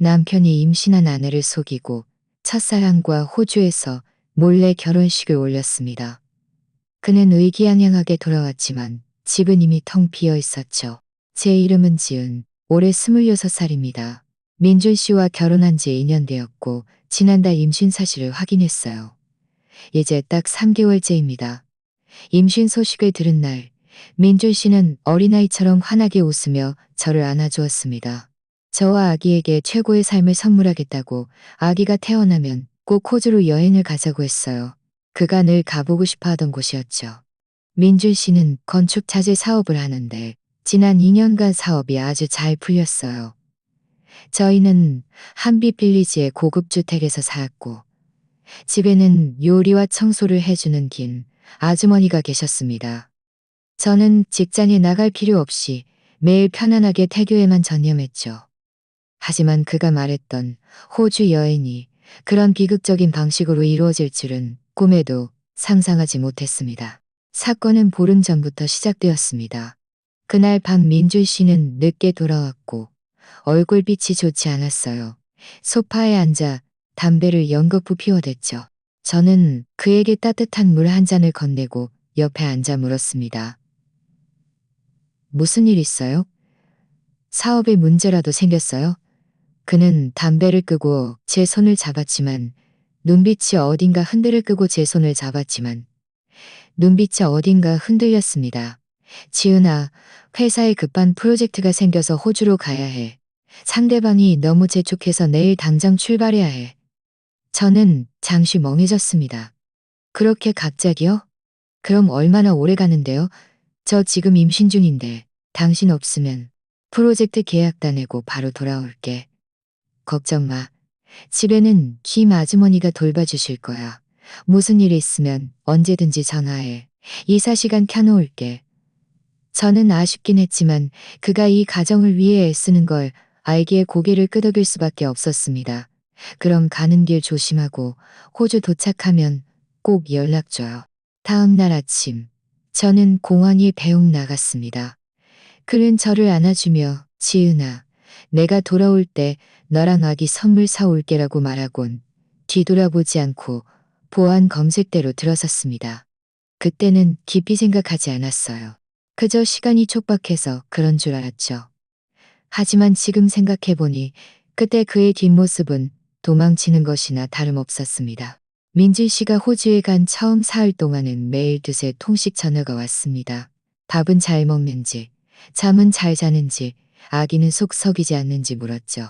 남편이 임신한 아내를 속이고 첫사랑과 호주에서 몰래 결혼식을 올렸습니다. 그는 의기양양하게 돌아왔지만 집은 이미 텅 비어 있었죠. 제 이름은 지은, 올해 26살입니다. 민준 씨와 결혼한 지 2년 되었고 지난달 임신 사실을 확인했어요. 이제 딱 3개월째입니다. 임신 소식을 들은 날 민준 씨는 어린아이처럼 환하게 웃으며 저를 안아주었습니다. 저와 아기에게 최고의 삶을 선물하겠다고 아기가 태어나면 꼭 호주로 여행을 가자고 했어요. 그가 늘 가보고 싶어 하던 곳이었죠. 민준 씨는 건축 자재 사업을 하는데 지난 2년간 사업이 아주 잘 풀렸어요. 저희는 한빛 빌리지의 고급 주택에서 살았고 집에는 요리와 청소를 해주는 긴 아주머니가 계셨습니다. 저는 직장에 나갈 필요 없이 매일 편안하게 태교에만 전념했죠. 하지만 그가 말했던 호주 여행이 그런 비극적인 방식으로 이루어질 줄은 꿈에도 상상하지 못했습니다. 사건은 보름 전부터 시작되었습니다. 그날 밤 민준 씨는 늦게 돌아왔고 얼굴빛이 좋지 않았어요. 소파에 앉아 담배를 연거푸 피워댔죠. 저는 그에게 따뜻한 물 한 잔을 건네고 옆에 앉아 물었습니다. 무슨 일 있어요? 사업에 문제라도 생겼어요? 그는 담배를 끄고 제 손을 잡았지만 눈빛이 어딘가 흔들렸습니다. 지은아, 회사에 급한 프로젝트가 생겨서 호주로 가야 해. 상대방이 너무 재촉해서 내일 당장 출발해야 해. 저는 잠시 멍해졌습니다. 그렇게 갑자기요? 그럼 얼마나 오래 가는데요? 저 지금 임신 중인데 당신 없으면 프로젝트 계약 다 내고 바로 돌아올게. 걱정 마. 집에는 김 아주머니가 돌봐주실 거야. 무슨 일 있으면 언제든지 전화해. 이사 시간 켜놓을게. 저는 아쉽긴 했지만 그가 이 가정을 위해 애쓰는 걸 알기에 고개를 끄덕일 수밖에 없었습니다. 그럼 가는 길 조심하고 호주 도착하면 꼭 연락줘요. 다음 날 아침, 저는 공원이 배웅 나갔습니다. 그는 저를 안아주며 지은아, 내가 돌아올 때 너랑 아기 선물 사올게라고 말하곤 뒤돌아보지 않고 보안 검색대로 들어섰습니다. 그때는 깊이 생각하지 않았어요. 그저 시간이 촉박해서 그런 줄 알았죠. 하지만 지금 생각해보니 그때 그의 뒷모습은 도망치는 것이나 다름없었습니다. 민준 씨가 호주에 간 처음 사흘 동안은 매일 두세 통씩 전화가 왔습니다. 밥은 잘 먹는지, 잠은 잘 자는지, 아기는 속 썩이지 않는지 물었죠.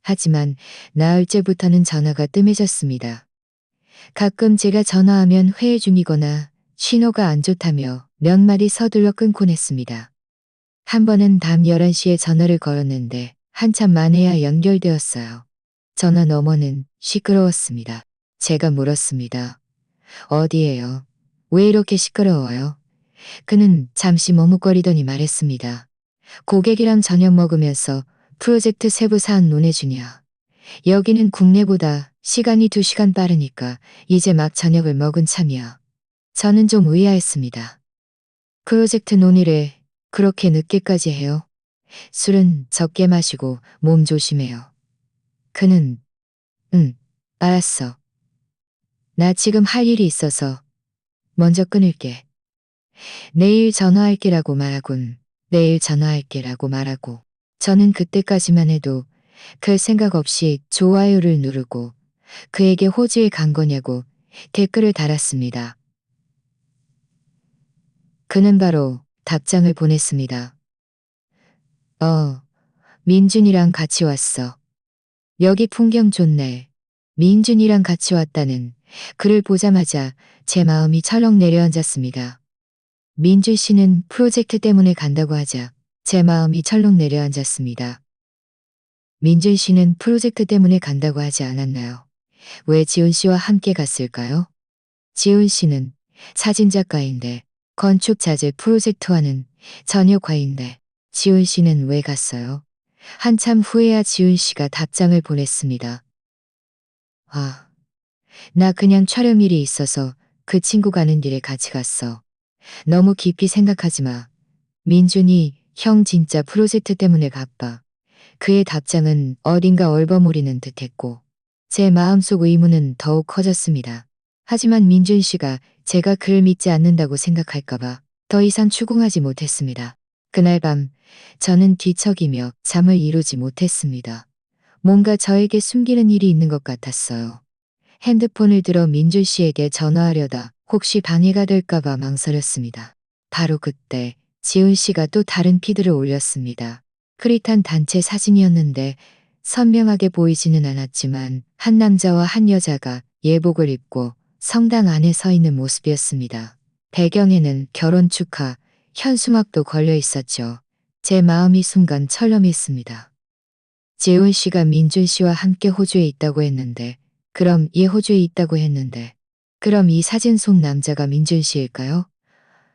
하지만 나흘째부터는 전화가 뜸해졌습니다. 가끔 제가 전화하면 회의 중이거나 신호가 안 좋다며 몇 마디 서둘러 끊곤 했습니다. 한 번은 밤 11시에 전화를 걸었는데 한참 만에야 연결되었어요. 전화 너머는 시끄러웠습니다. 제가 물었습니다. 어디예요? 왜 이렇게 시끄러워요? 그는 잠시 머뭇거리더니 말했습니다. 고객이랑 저녁 먹으면서 프로젝트 세부 사안 논해주냐. 여기는 국내보다 시간이 2시간 빠르니까 이제 막 저녁을 먹은 참이야. 저는 좀 의아했습니다. 프로젝트 논의를 그렇게 늦게까지 해요? 술은 적게 마시고 몸 조심해요. 그는 알았어. 나 지금 할 일이 있어서 먼저 끊을게. 내일 전화할게라고 말하고 저는 그때까지만 해도 별 생각 없이 좋아요를 누르고 그에게 호주에 간 거냐고 댓글을 달았습니다. 그는 바로 답장을 보냈습니다. 민준이랑 같이 왔어. 여기 풍경 좋네. 민준이랑 같이 왔다는 글을 보자마자 제 마음이 철렁 내려앉았습니다. 민준 씨는 프로젝트 때문에 간다고 하자 제 마음이 철렁 내려앉았습니다. 민준 씨는 프로젝트 때문에 간다고 하지 않았나요? 왜 지훈 씨와 함께 갔을까요? 지훈 씨는 사진작가인데 건축 자재 프로젝트와는 전혀 과인데 지훈 씨는 왜 갔어요? 한참 후에야 지훈 씨가 답장을 보냈습니다. 나 그냥 촬영 일이 있어서 그 친구 가는 길에 같이 갔어. 너무 깊이 생각하지 마. 민준이 형 진짜 프로젝트 때문에 바빠. 그의 답장은 어딘가 얼버무리는 듯했고 제 마음속 의문은 더욱 커졌습니다. 하지만 민준 씨가 제가 그를 믿지 않는다고 생각할까봐 더 이상 추궁하지 못했습니다. 그날 밤 저는 뒤척이며 잠을 이루지 못했습니다. 뭔가 저에게 숨기는 일이 있는 것 같았어요. 핸드폰을 들어 민준 씨에게 전화하려다 혹시 방해가 될까봐 망설였습니다. 바로 그때 지훈 씨가 또 다른 피드를 올렸습니다. 흐릿한 단체 사진이었는데 선명하게 보이지는 않았지만 한 남자와 한 여자가 예복을 입고 성당 안에 서 있는 모습이었습니다. 배경에는 결혼 축하, 현수막도 걸려 있었죠. 제 마음이 순간 철렁했습니다. 지훈 씨가 민준 씨와 함께 호주에 있다고 했는데, 그럼 이 사진 속 남자가 민준 씨일까요?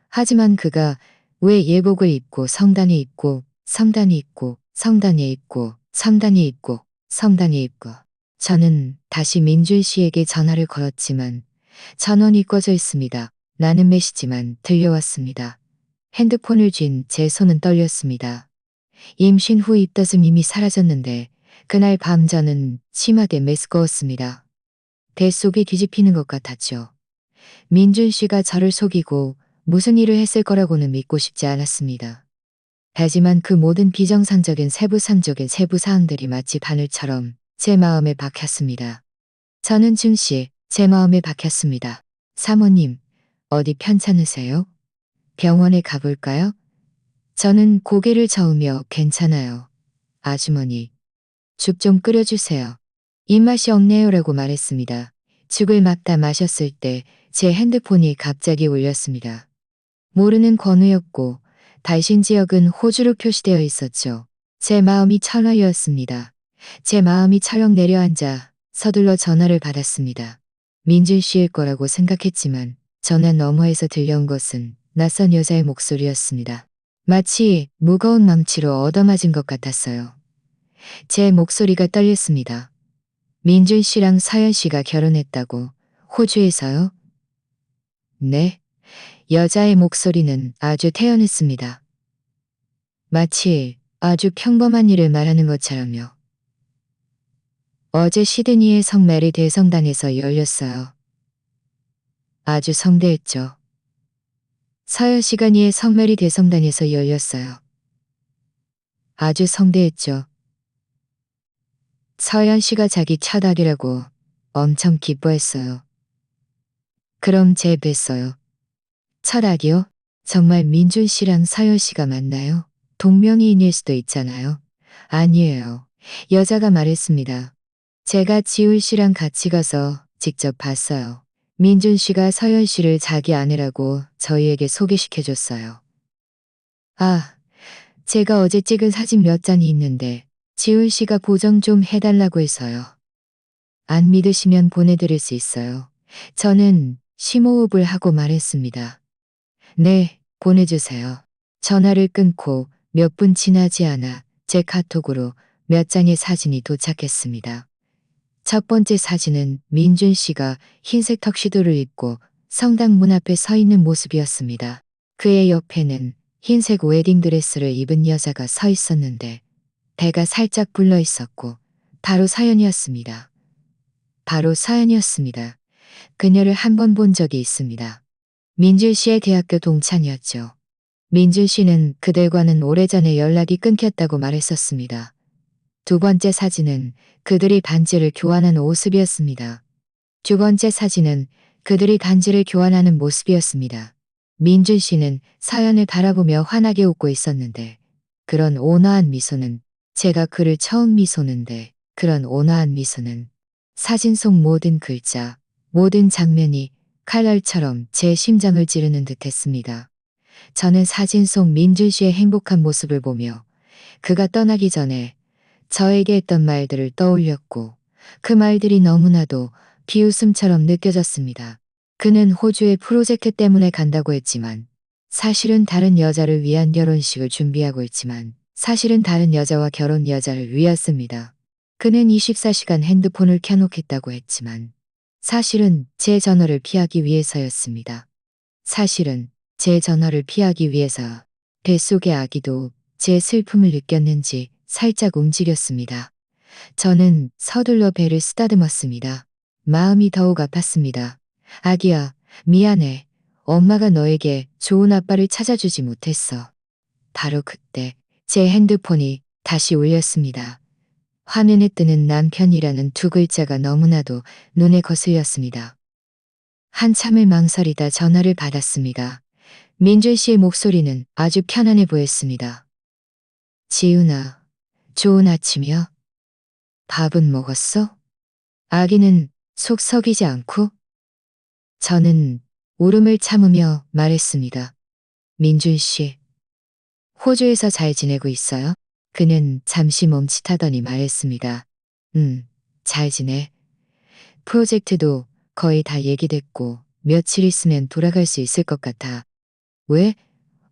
하지만 그가 왜 예복을 입고 성단에 입고 저는 다시 민준 씨에게 전화를 걸었지만 전원이 꺼져 있습니다. 나는 메시지만 들려왔습니다. 핸드폰을 쥔 제 손은 떨렸습니다. 임신 후 입덧은 이미 사라졌는데 그날 밤 저는 심하게 메스꺼웠습니다. 뱃속이 뒤집히는 것 같았죠. 민준 씨가 저를 속이고 무슨 일을 했을 거라고는 믿고 싶지 않았습니다. 하지만 그 모든 비정상적인 세부 사항들이 마치 바늘처럼 제 마음에 박혔습니다. 저는 즉시 제 마음에 박혔습니다. 사모님, 어디 편찮으세요? 병원에 가볼까요? 저는 고개를 저으며 괜찮아요. 아주머니, 죽 좀 끓여주세요. 입맛이 없네요라고 말했습니다. 죽을 막 다 마셨을 때 제 핸드폰이 갑자기 울렸습니다. 모르는 번호였고 발신 지역은 호주로 표시되어 있었죠. 제 마음이 철렁이었습니다. 제 마음이 철렁 내려앉아 서둘러 전화를 받았습니다. 민준 씨일 거라고 생각했지만 전화 너머에서 들려온 것은 낯선 여자의 목소리였습니다. 마치 무거운 망치로 얻어맞은 것 같았어요. 제 목소리가 떨렸습니다. 민준 씨랑 서연 씨가 결혼했다고. 호주에서요? 네. 여자의 목소리는 아주 태연했습니다. 마치 아주 평범한 일을 말하는 것처럼요. 어제 시드니의 성 메리 대성당에서 열렸어요. 아주 성대했죠. 서연 시간이의 성 메리 대성당에서 열렸어요. 아주 성대했죠. 서연 씨가 자기 첫 아기라고 엄청 기뻐했어요. 그럼 제 뵀어요. 첫 아기요? 정말 민준 씨랑 서연 씨가 맞나요? 동명이인일 수도 있잖아요. 아니에요. 여자가 말했습니다. 제가 지훈 씨랑 같이 가서 직접 봤어요. 민준 씨가 서연 씨를 자기 아내라고 저희에게 소개시켜줬어요. 아, 제가 어제 찍은 사진 몇 장이 있는데 지훈 씨가 보정 좀 해달라고 해서요. 안 믿으시면 보내드릴 수 있어요. 저는 심호흡을 하고 말했습니다. 네, 보내주세요. 전화를 끊고 몇 분 지나지 않아 제 카톡으로 몇 장의 사진이 도착했습니다. 첫 번째 사진은 민준 씨가 흰색 턱시도를 입고 성당 문 앞에 서 있는 모습이었습니다. 그의 옆에는 흰색 웨딩드레스를 입은 여자가 서 있었는데 배가 살짝 불러 있었고 바로 서연이었습니다. 그녀를 한 번 본 적이 있습니다. 민준 씨의 대학교 동창이었죠. 민준 씨는 그들과는 오래전에 연락이 끊겼다고 말했었습니다. 두 번째 사진은 그들이 반지를 교환한 모습이었습니다. 두 번째 사진은 그들이 반지를 교환하는 모습이었습니다. 민준 씨는 서연을 바라보며 환하게 웃고 있었는데 그런 온화한 미소는 제가 그를 처음 미소는데 그런 온화한 미소는 사진 속 모든 글자, 모든 장면이 칼날처럼 제 심장을 찌르는 듯했습니다. 저는 사진 속 민준 씨의 행복한 모습을 보며 그가 떠나기 전에 저에게 했던 말들을 떠올렸고 그 말들이 너무나도 비웃음처럼 느껴졌습니다. 그는 호주의 프로젝트 때문에 간다고 했지만 사실은 다른 여자를 위한 결혼식을 준비하고 있지만 사실은 다른 여자와 결혼 여자를 위했습니다. 그는 24시간 핸드폰을 켜놓겠다고 했지만 사실은 제 전화를 피하기 위해서였습니다. 사실은 제 전화를 피하기 위해서 뱃속의 아기도 제 슬픔을 느꼈는지 살짝 움직였습니다. 저는 서둘러 배를 쓰다듬었습니다. 마음이 더욱 아팠습니다. 아기야, 미안해. 엄마가 너에게 좋은 아빠를 찾아주지 못했어. 바로 그때 제 핸드폰이 다시 울렸습니다. 화면에 뜨는 남편이라는 두 글자가 너무나도 눈에 거슬렸습니다. 한참을 망설이다 전화를 받았습니다. 민준 씨의 목소리는 아주 편안해 보였습니다. 지은아, 좋은 아침이야. 밥은 먹었어? 아기는 속 썩이지 않고? 저는 울음을 참으며 말했습니다. 민준 씨, 호주에서 잘 지내고 있어요? 그는 잠시 멈칫하더니 말했습니다. 잘 지내. 프로젝트도 거의 다 얘기됐고 며칠 있으면 돌아갈 수 있을 것 같아. 왜?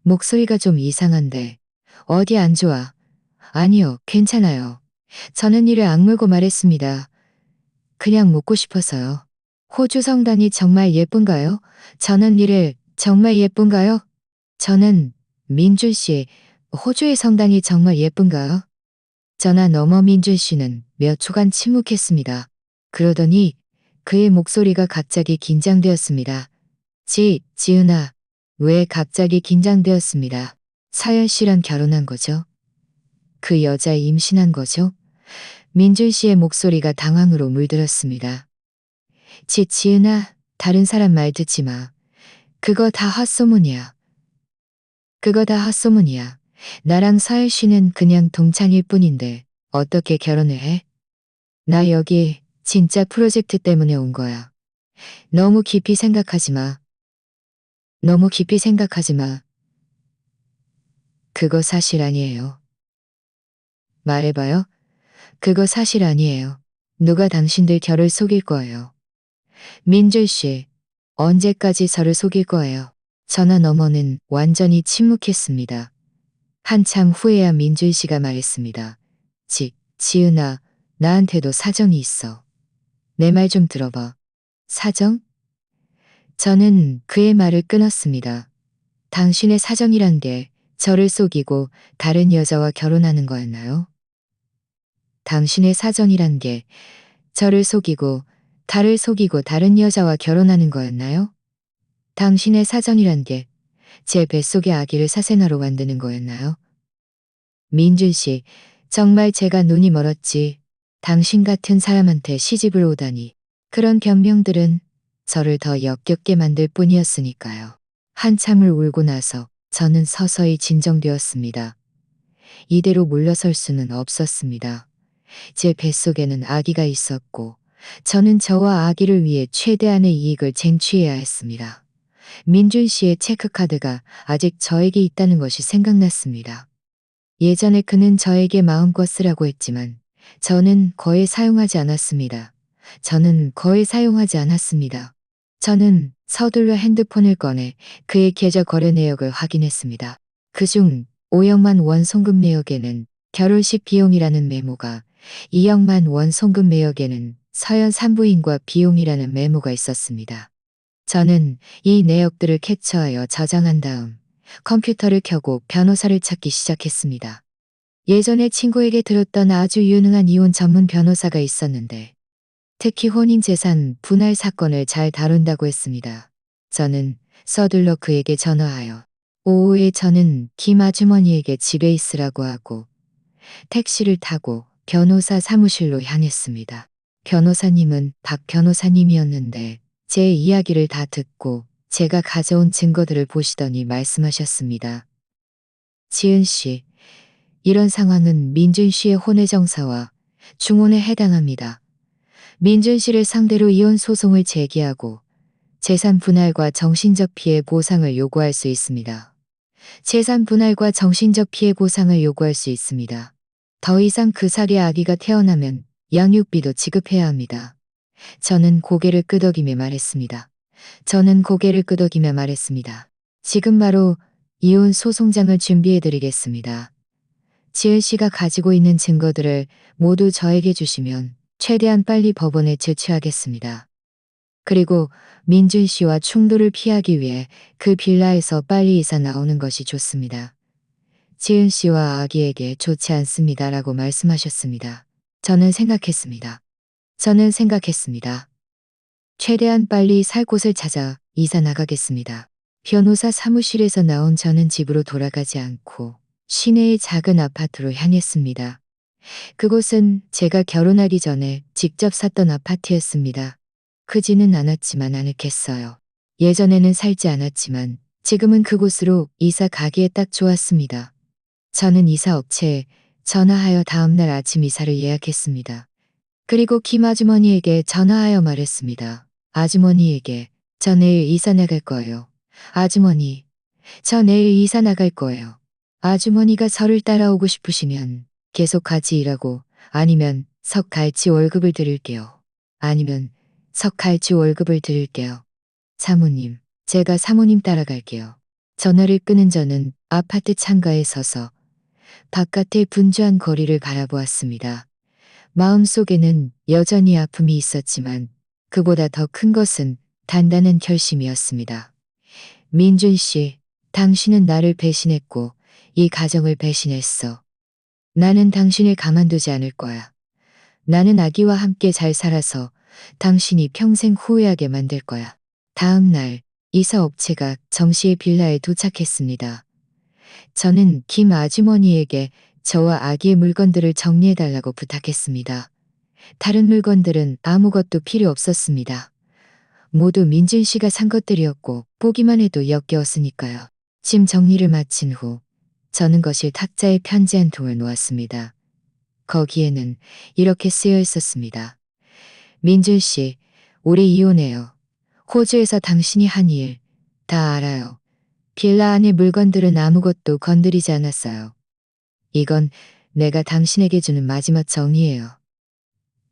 목소리가 좀 이상한데. 어디 안 좋아? 아니요, 괜찮아요. 저는 이를 악물고 말했습니다. 그냥 묻고 싶어서요. 호주 성당이 정말 예쁜가요? 저는 이를 정말 예쁜가요? 저는 민준 씨, 호주의 성당이 정말 예쁜가요? 전화 너머 민준 씨는 몇 초간 침묵했습니다. 그러더니 그의 목소리가 갑자기 긴장되었습니다. 지은아, 왜 갑자기 긴장되었습니다. 사연 씨랑 결혼한 거죠? 그 여자 임신한 거죠? 민준 씨의 목소리가 당황으로 물들었습니다. 지은아, 다른 사람 말 듣지 마. 그거 다 헛소문이야. 그거 다 헛소문이야. 나랑 사연 씨는 그냥 동창일 뿐인데 어떻게 결혼을 해? 나 여기 진짜 프로젝트 때문에 온 거야. 너무 깊이 생각하지 마. 너무 깊이 생각하지 마. 그거 사실 아니에요. 말해봐요. 그거 사실 아니에요. 누가 당신들 결을 속일 거예요. 민준 씨, 언제까지 저를 속일 거예요? 전화 너머는 완전히 침묵했습니다. 한참 후에야 민준 씨가 말했습니다. 지은아, 나한테도 사정이 있어. 내 말 좀 들어봐. 사정? 저는 그의 말을 끊었습니다. 당신의 사정이란 게 저를 속이고 다른 여자와 결혼하는 거였나요? 당신의 사정이란 게 저를 속이고 달을 속이고 다른 여자와 결혼하는 거였나요? 당신의 사정이란 게 제 뱃속의 아기를 사생아로 만드는 거였나요? 민준 씨, 정말 제가 눈이 멀었지. 당신 같은 사람한테 시집을 오다니. 그런 변명들은 저를 더 역겹게 만들 뿐이었으니까요. 한참을 울고 나서 저는 서서히 진정되었습니다. 이대로 물러설 수는 없었습니다. 제 뱃속에는 아기가 있었고 저는 저와 아기를 위해 최대한의 이익을 쟁취해야 했습니다. 민준 씨의 체크카드가 아직 저에게 있다는 것이 생각났습니다. 예전에 그는 저에게 마음껏 쓰라고 했지만 저는 거의 사용하지 않았습니다. 저는 서둘러 핸드폰을 꺼내 그의 계좌 거래 내역을 확인했습니다. 그중 5억만 원 송금 내역에는 결혼식 비용이라는 메모가, 2억만 원 송금 내역에는 서연 산부인과 비용이라는 메모가 있었습니다. 저는 이 내역들을 캡처하여 저장한 다음 컴퓨터를 켜고 변호사를 찾기 시작했습니다. 예전에 친구에게 들었던 아주 유능한 이혼 전문 변호사가 있었는데 특히 혼인재산 분할 사건을 잘 다룬다고 했습니다. 저는 서둘러 그에게 전화하여 오후에 저는 김 아주머니에게 집에 있으라고 하고 택시를 타고 변호사 사무실로 향했습니다. 변호사님은 박 변호사님이었는데 제 이야기를 다 듣고 제가 가져온 증거들을 보시더니 말씀하셨습니다. 지은 씨, 이런 상황은 민준 씨의 혼외 정사와 중혼에 해당합니다. 민준 씨를 상대로 이혼 소송을 제기하고 재산 분할과 정신적 피해 보상을 요구할 수 있습니다. 재산 분할과 정신적 피해 보상을 요구할 수 있습니다. 더 이상 그 살에 아기가 태어나면 양육비도 지급해야 합니다. 저는 고개를 끄덕이며 말했습니다. 지금 바로 이혼 소송장을 준비해드리겠습니다. 지은 씨가 가지고 있는 증거들을 모두 저에게 주시면 최대한 빨리 법원에 제출하겠습니다. 그리고 민준 씨와 충돌을 피하기 위해 그 빌라에서 빨리 이사 나오는 것이 좋습니다. 지은 씨와 아기에게 좋지 않습니다라고 말씀하셨습니다. 저는 생각했습니다. 최대한 빨리 살 곳을 찾아 이사 나가겠습니다. 변호사 사무실에서 나온 저는 집으로 돌아가지 않고 시내의 작은 아파트로 향했습니다. 그곳은 제가 결혼하기 전에 직접 샀던 아파트였습니다. 크지는 않았지만 아늑했어요. 예전에는 살지 않았지만 지금은 그곳으로 이사 가기에 딱 좋았습니다. 저는 이사 업체에 전화하여 다음날 아침 이사를 예약했습니다. 그리고 김 아주머니에게 전화하여 말했습니다. 아주머니에게 저 내일 이사 나갈 거예요. 아주머니, 저 내일 이사 나갈 거예요. 아주머니가 저를 따라오고 싶으시면 계속 같이 일하고 아니면 석갈치 월급을 드릴게요. 아니면 석갈치 월급을 드릴게요. 사모님, 제가 사모님 따라갈게요. 전화를 끊은 저는 아파트 창가에 서서 바깥의 분주한 거리를 바라보았습니다. 마음속에는 여전히 아픔이 있었지만 그보다 더 큰 것은 단단한 결심이었습니다. 민준 씨, 당신은 나를 배신했고 이 가정을 배신했어. 나는 당신을 가만두지 않을 거야. 나는 아기와 함께 잘 살아서 당신이 평생 후회하게 만들 거야. 다음 날 이사 업체가 정시의 빌라에 도착했습니다. 저는 김 아주머니에게 저와 아기의 물건들을 정리해달라고 부탁했습니다. 다른 물건들은 아무것도 필요 없었습니다. 모두 민준 씨가 산 것들이었고 보기만 해도 역겨웠으니까요. 짐 정리를 마친 후 저는 거실 탁자에 편지 한 통을 놓았습니다. 거기에는 이렇게 쓰여 있었습니다. 민준 씨, 우리 이혼해요. 호주에서 당신이 한 일 다 알아요. 빌라 안의 물건들은 아무것도 건드리지 않았어요. 이건 내가 당신에게 주는 마지막 정의예요.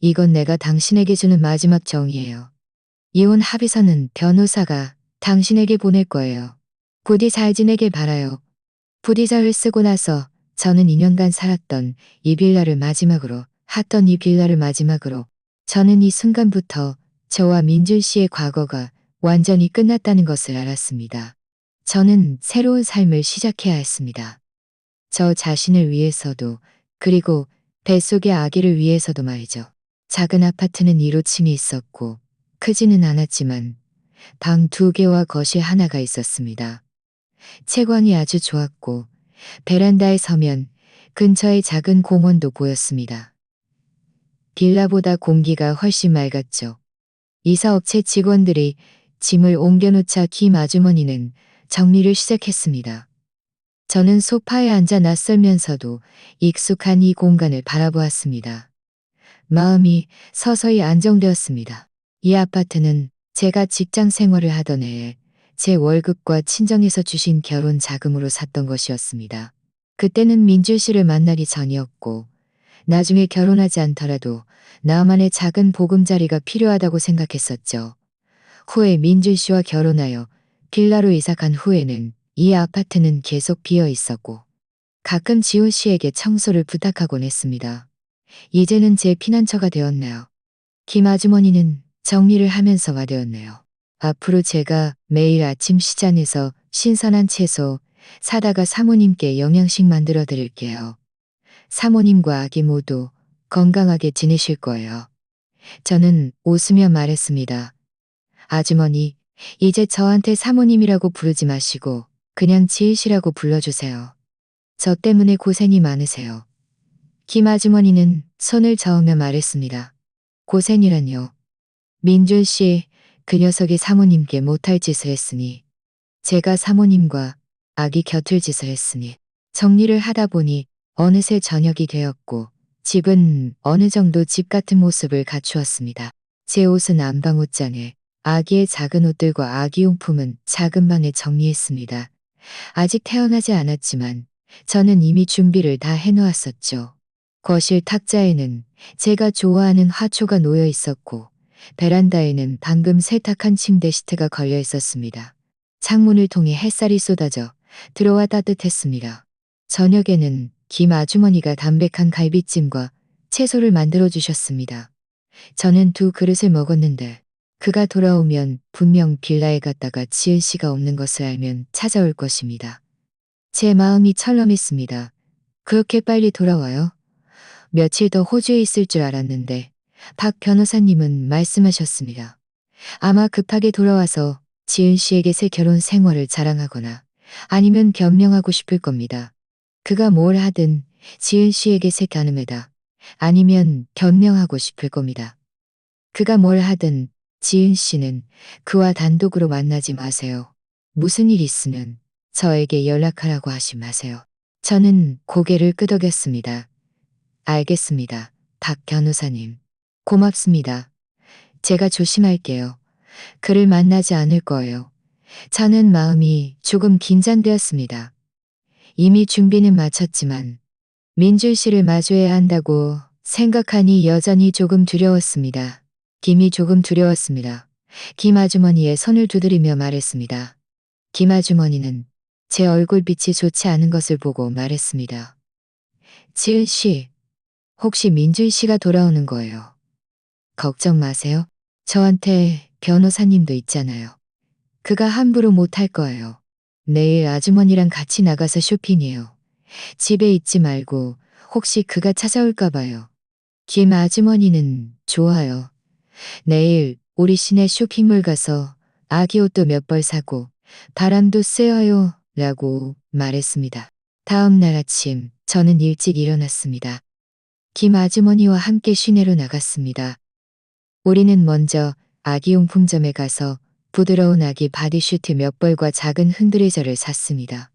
이건 내가 당신에게 주는 마지막 정의예요. 이혼 합의서는 변호사가 당신에게 보낼 거예요. 부디 잘 지내길 바라요. 부디 저를 쓰고 나서 저는 2년간 살았던 이 빌라를 마지막으로 저는 이 순간부터 저와 민준 씨의 과거가 완전히 끝났다는 것을 알았습니다. 저는 새로운 삶을 시작해야 했습니다. 저 자신을 위해서도 그리고 뱃속의 아기를 위해서도 말이죠. 작은 아파트는 2호층이 있었고 크지는 않았지만 방 2개와 거실 하나가 있었습니다. 채광이 아주 좋았고 베란다에 서면 근처의 작은 공원도 보였습니다. 빌라보다 공기가 훨씬 맑았죠. 이사업체 직원들이 짐을 옮겨놓자 김 아주머니는 정리를 시작했습니다. 저는 소파에 앉아 낯설면서도 익숙한 이 공간을 바라보았습니다. 마음이 서서히 안정되었습니다. 이 아파트는 제가 직장 생활을 하던 해에 제 월급과 친정에서 주신 결혼 자금으로 샀던 것이었습니다. 그때는 민준 씨를 만나기 전이었고 나중에 결혼하지 않더라도 나만의 작은 보금자리가 필요하다고 생각했었죠. 후에 민준 씨와 결혼하여 빌라로 이사간 후에는 이 아파트는 계속 비어 있었고 가끔 지호 씨에게 청소를 부탁하곤 했습니다. 이제는 제 피난처가 되었네요. 김 아주머니는 정리를 하면서 말되었네요. 앞으로 제가 매일 아침 시장에서 신선한 채소 사다가 사모님께 영양식 만들어 드릴게요. 사모님과 아기 모두 건강하게 지내실 거예요. 저는 웃으며 말했습니다. 아주머니, 이제 저한테 사모님이라고 부르지 마시고 그냥 지으시라고 불러주세요. 저 때문에 고생이 많으세요. 김 아주머니는 손을 저으며 말했습니다. 고생이란요. 민준 씨, 그 녀석이 사모님께 못할 짓을 했으니 제가 사모님과 아기 곁을 짓을 했으니 정리를 하다 보니 어느새 저녁이 되었고 집은 어느 정도 집 같은 모습을 갖추었습니다. 제 옷은 안방 옷장에 아기의 작은 옷들과 아기용품은 작은 방에 정리했습니다. 아직 태어나지 않았지만 저는 이미 준비를 다 해놓았었죠. 거실 탁자에는 제가 좋아하는 화초가 놓여 있었고 베란다에는 방금 세탁한 침대 시트가 걸려 있었습니다. 창문을 통해 햇살이 쏟아져 들어와 따뜻했습니다. 저녁에는 김 아주머니가 담백한 갈비찜과 채소를 만들어 주셨습니다. 저는 2그릇을 먹었는데 그가 돌아오면 분명 빌라에 갔다가 지은 씨가 없는 것을 알면 찾아올 것입니다. 제 마음이 철렁했습니다. 그렇게 빨리 돌아와요? 며칠 더 호주에 있을 줄 알았는데 박 변호사님은 말씀하셨습니다. 아마 급하게 돌아와서 지은 씨에게 새 결혼 생활을 자랑하거나 아니면 변명하고 싶을 겁니다. 그가 뭘 하든 지은 씨에게 새 가늠에다 아니면 변명하고 싶을 겁니다. 그가 뭘 하든 지은 씨는 그와 단독으로 만나지 마세요. 무슨 일 있으면 저에게 연락하라고 하지 마세요. 저는 고개를 끄덕였습니다. 알겠습니다. 박 변호사님. 고맙습니다. 제가 조심할게요. 그를 만나지 않을 거예요. 저는 마음이 조금 긴장되었습니다. 이미 준비는 마쳤지만 민준 씨를 마주해야 한다고 생각하니 여전히 조금 두려웠습니다. 김이 조금 두려웠습니다. 김 아주머니의 손을 두드리며 말했습니다. 김 아주머니는 제 얼굴빛이 좋지 않은 것을 보고 말했습니다. 지은 씨, 혹시 민준 씨가 돌아오는 거예요? 걱정 마세요. 저한테 변호사님도 있잖아요. 그가 함부로 못할 거예요. 내일 아주머니랑 같이 나가서 쇼핑해요. 집에 있지 말고 혹시 그가 찾아올까 봐요. 김 아주머니는 좋아요. 내일 우리 시내 쇼핑몰 가서 아기 옷도 몇 벌 사고 바람도 쐬어요 라고 말했습니다. 다음 날 아침 저는 일찍 일어났습니다. 김 아주머니와 함께 시내로 나갔습니다. 우리는 먼저 아기용품점에 가서 부드러운 아기 바디슈트 몇 벌과 작은 흔들의자를 샀습니다.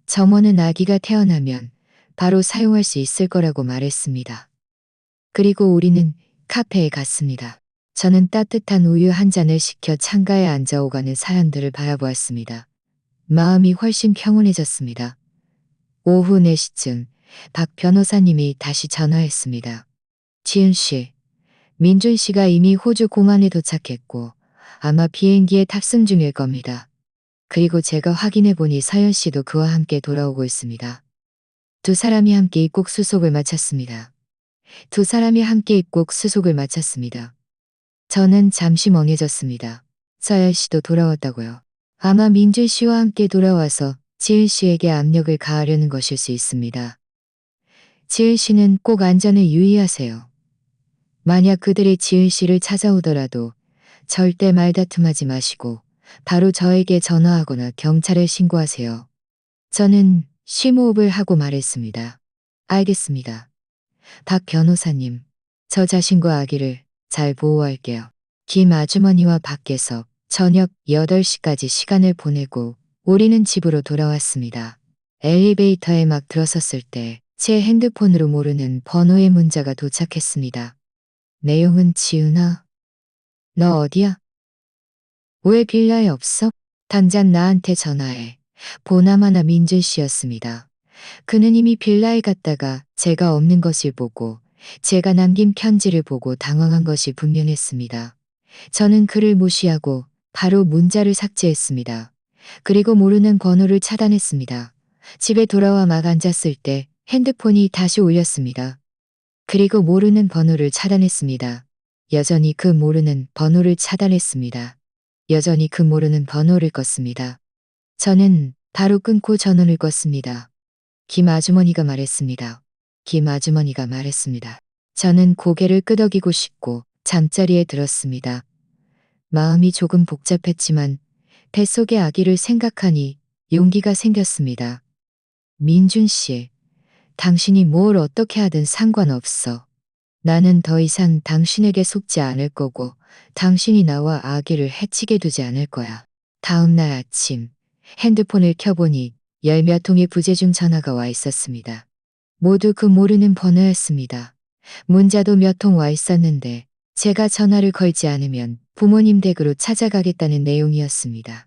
점원은 아기가 태어나면 바로 사용할 수 있을 거라고 말했습니다. 그리고 우리는 카페에 갔습니다. 저는 따뜻한 우유 한 잔을 시켜 창가에 앉아 오가는 사람들을 바라보았습니다. 마음이 훨씬 평온해졌습니다. 오후 4시쯤 박 변호사님이 다시 전화했습니다. 지은 씨, 민준 씨가 이미 호주 공항에 도착했고 아마 비행기에 탑승 중일 겁니다. 그리고 제가 확인해 보니 서연 씨도 그와 함께 돌아오고 있습니다. 두 사람이 함께 입국 수속을 마쳤습니다. 저는 잠시 멍해졌습니다. 서연 씨도 돌아왔다고요. 아마 민준 씨와 함께 돌아와서 지은 씨에게 압력을 가하려는 것일 수 있습니다. 지은 씨는 꼭 안전을 유의하세요. 만약 그들이 지은 씨를 찾아오더라도 절대 말다툼하지 마시고 바로 저에게 전화하거나 경찰에 신고하세요. 저는 심호흡을 하고 말했습니다. 알겠습니다. 박 변호사님, 저 자신과 아기를 잘 보호할게요. 김 아주머니와 밖에서 저녁 8시까지 시간을 보내고 우리는 집으로 돌아왔습니다. 엘리베이터에 막 들어섰을 때 제 핸드폰으로 모르는 번호의 문자가 도착했습니다. 내용은 지은아, 너 어디야? 왜 빌라에 없어? 당장 나한테 전화해. 보나마나 민준 씨였습니다. 그는 이미 빌라에 갔다가 제가 없는 것을 보고 제가 남긴 편지를 보고 당황한 것이 분명했습니다. 저는 그를 무시하고 바로 문자를 삭제했습니다. 그리고 모르는 번호를 차단했습니다. 집에 돌아와 막 앉았을 때 핸드폰이 다시 울렸습니다. 그리고 모르는 번호를 차단했습니다. 여전히 그 모르는 번호를 차단했습니다. 여전히 그 모르는 번호를 껐습니다. 저는 바로 끊고 전원을 껐습니다. 김 아주머니가 말했습니다. 김 아주머니가 말했습니다. 저는 고개를 끄덕이고 싶고 잠자리에 들었습니다. 마음이 조금 복잡했지만 뱃속의 아기를 생각하니 용기가 생겼습니다. 민준 씨, 당신이 뭘 어떻게 하든 상관없어. 나는 더 이상 당신에게 속지 않을 거고 당신이 나와 아기를 해치게 두지 않을 거야. 다음 날 아침 핸드폰을 켜보니 열 몇 통의 부재중 전화가 와 있었습니다. 모두 그 모르는 번호였습니다. 문자도 몇 통 와 있었는데 제가 전화를 걸지 않으면 부모님 댁으로 찾아가겠다는 내용이었습니다.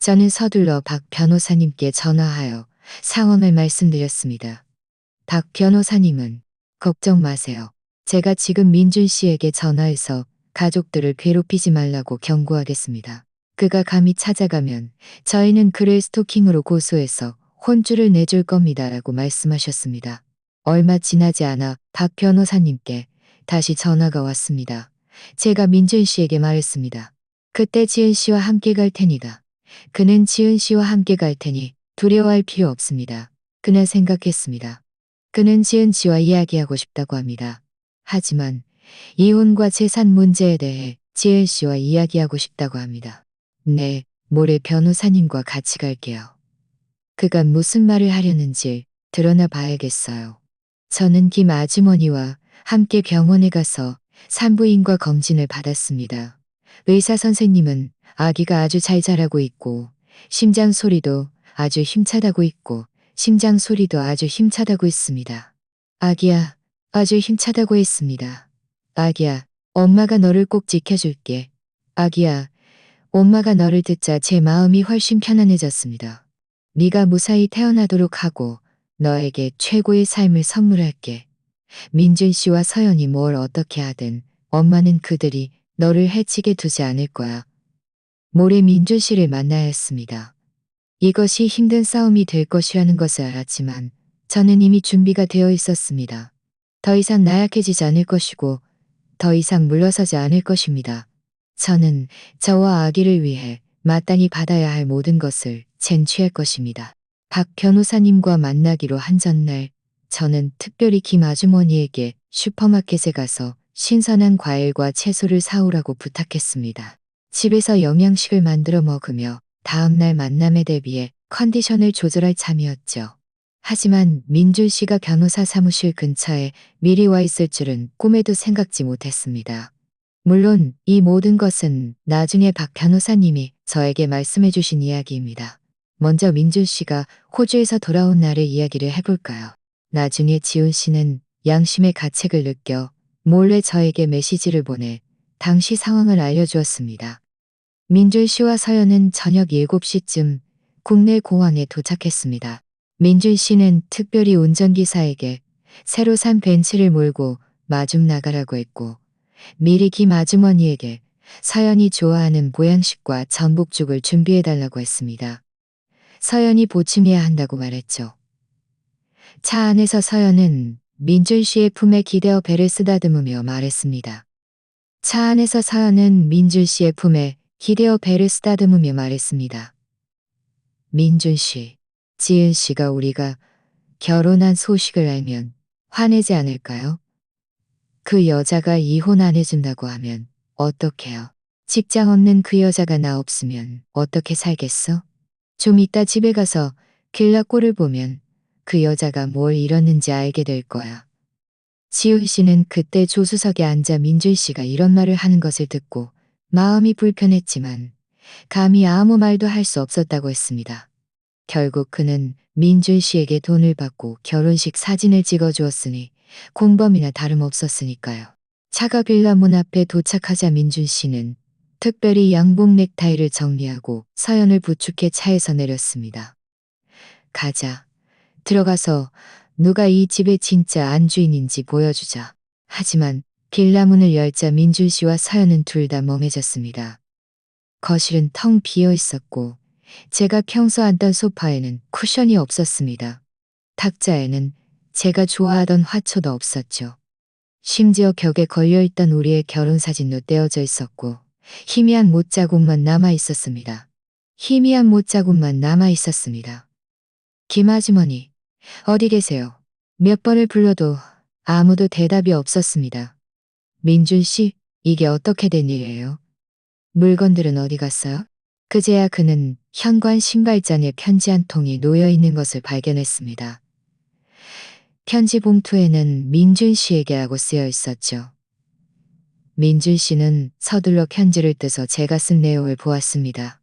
저는 서둘러 박 변호사님께 전화하여 상황을 말씀드렸습니다. 박 변호사님은 걱정 마세요. 제가 지금 민준 씨에게 전화해서 가족들을 괴롭히지 말라고 경고하겠습니다. 그가 감히 찾아가면 저희는 그를 스토킹으로 고소해서 혼주를 내줄 겁니다 라고 말씀하셨습니다. 얼마 지나지 않아 박 변호사님께 다시 전화가 왔습니다. 제가 민준 씨에게 말했습니다. 그때 지은 씨와 함께 갈 테니다. 그는 지은 씨와 함께 갈 테니 두려워할 필요 없습니다. 그날 생각했습니다. 그는 지은 씨와 이야기하고 싶다고 합니다. 하지만 이혼과 재산 문제에 대해 지은 씨와 이야기하고 싶다고 합니다. 네, 모레 변호사님과 같이 갈게요. 그가 무슨 말을 하려는지 드러나 봐야겠어요. 저는 김 아주머니와 함께 병원에 가서 산부인과 검진을 받았습니다. 의사 선생님은 아기가 아주 잘 자라고 있고 심장 소리도 아주 힘차다고 있고 심장 소리도 아주 힘차다고 있습니다. 아기야, 아주 힘차다고 했습니다. 아기야, 엄마가 너를 꼭 지켜줄게. 아기야, 엄마가 너를 듣자 제 마음이 훨씬 편안해졌습니다. 네가 무사히 태어나도록 하고 너에게 최고의 삶을 선물할게. 민준 씨와 서연이 뭘 어떻게 하든 엄마는 그들이 너를 해치게 두지 않을 거야. 모레 민준 씨를 만나야 했습니다. 이것이 힘든 싸움이 될 것이라는 것을 알았지만 저는 이미 준비가 되어 있었습니다. 더 이상 나약해지지 않을 것이고 더 이상 물러서지 않을 것입니다. 저는 저와 아기를 위해 마땅히 받아야 할 모든 것을 쟁취할 것입니다. 박 변호사님과 만나기로 한 전날 저는 특별히 김 아주머니에게 슈퍼마켓에 가서 신선한 과일과 채소를 사오라고 부탁했습니다. 집에서 영양식을 만들어 먹으며 다음날 만남에 대비해 컨디션을 조절할 참이었죠. 하지만 민준 씨가 변호사 사무실 근처에 미리 와 있을 줄은 꿈에도 생각지 못했습니다. 물론 이 모든 것은 나중에 박 변호사님이 저에게 말씀해 주신 이야기입니다. 먼저 민준 씨가 호주에서 돌아온 날의 이야기를 해볼까요? 나중에 지훈 씨는 양심의 가책을 느껴 몰래 저에게 메시지를 보내 당시 상황을 알려주었습니다. 민준 씨와 서연은 저녁 7시쯤 국내 공항에 도착했습니다. 민준 씨는 특별히 운전기사에게 새로 산 벤츠를 몰고 마중 나가라고 했고 미리 김 아주머니에게 서연이 좋아하는 보양식과 전복죽을 준비해달라고 했습니다. 서연이 보충해야 한다고 말했죠. 차 안에서 서연은 민준 씨의 품에 기대어 배를 쓰다듬으며 말했습니다. 차 안에서 서연은 민준 씨의 품에 기대어 배를 쓰다듬으며 말했습니다. 민준 씨, 지은 씨가 우리가 결혼한 소식을 알면 화내지 않을까요? 그 여자가 이혼 안 해준다고 하면 어떡해요? 직장 없는 그 여자가 나 없으면 어떻게 살겠어? 좀 이따 집에 가서 길라 꼴을 보면 그 여자가 뭘 잃었는지 알게 될 거야. 지훈 씨는 그때 조수석에 앉아 민준 씨가 이런 말을 하는 것을 듣고 마음이 불편했지만 감히 아무 말도 할 수 없었다고 했습니다. 결국 그는 민준 씨에게 돈을 받고 결혼식 사진을 찍어주었으니 공범이나 다름없었으니까요. 차가 빌라 문 앞에 도착하자 민준 씨는 특별히 양복 넥타이를 정리하고 서연을 부축해 차에서 내렸습니다. 가자. 들어가서 누가 이 집의 진짜 안주인인지 보여주자. 하지만 빌라 문을 열자 민준 씨와 서연은 둘 다 멍해졌습니다. 거실은 텅 비어 있었고 제가 평소 앉던 소파에는 쿠션이 없었습니다. 탁자에는 제가 좋아하던 화초도 없었죠. 심지어 벽에 걸려있던 우리의 결혼사진도 떼어져 있었고 희미한 못자국만 남아 있었습니다. 희미한 못자국만 남아 있었습니다. 김 아주머니, 어디 계세요? 몇 번을 불러도 아무도 대답이 없었습니다. 민준 씨, 이게 어떻게 된 일이에요? 물건들은 어디 갔어요? 그제야 그는 현관 신발장에 편지 한 통이 놓여 있는 것을 발견했습니다. 편지 봉투에는 민준 씨에게 하고 쓰여 있었죠. 민준 씨는 서둘러 편지를 떼서 제가 쓴 내용을 보았습니다.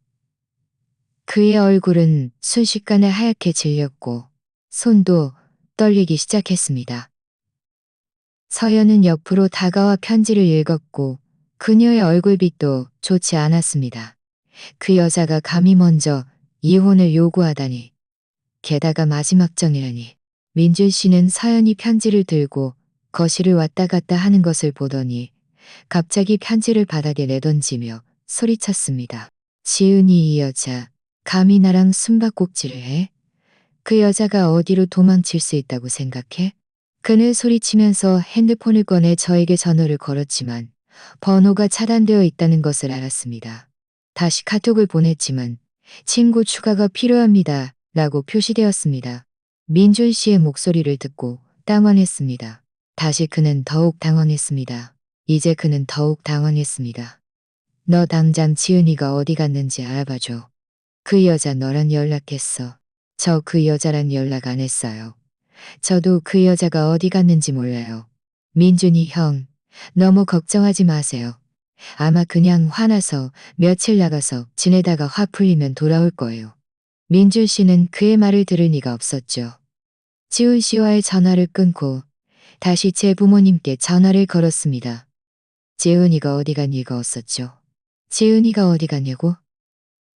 그의 얼굴은 순식간에 하얗게 질렸고 손도 떨리기 시작했습니다. 서연은 옆으로 다가와 편지를 읽었고 그녀의 얼굴빛도 좋지 않았습니다. 그 여자가 감히 먼저 이혼을 요구하다니. 게다가 마지막 정이라니. 민준 씨는 서연이 편지를 들고 거실을 왔다 갔다 하는 것을 보더니 갑자기 편지를 바닥에 내던지며 소리쳤습니다. 지은이 이 여자 감히 나랑 숨바꼭질을 해? 그 여자가 어디로 도망칠 수 있다고 생각해? 그는 소리치면서 핸드폰을 꺼내 저에게 전화를 걸었지만 번호가 차단되어 있다는 것을 알았습니다. 다시 카톡을 보냈지만 친구 추가가 필요합니다. 라고 표시되었습니다. 민준 씨의 목소리를 듣고 당황했습니다. 다시 그는 더욱 당황했습니다. 이제 그는 더욱 당황했습니다. 너 당장 지은이가 어디 갔는지 알아봐줘. 그 여자 너랑 연락했어. 저 그 여자랑 연락 안 했어요. 저도 그 여자가 어디 갔는지 몰라요. 민준이 형, 너무 걱정하지 마세요. 아마 그냥 화나서 며칠 나가서 지내다가 화 풀리면 돌아올 거예요. 민준 씨는 그의 말을 들을 리가 없었죠. 지훈 씨와의 전화를 끊고 다시 제 부모님께 전화를 걸었습니다. 지은이가 어디 갔니가 없었죠. 지은이가 어디 갔냐고?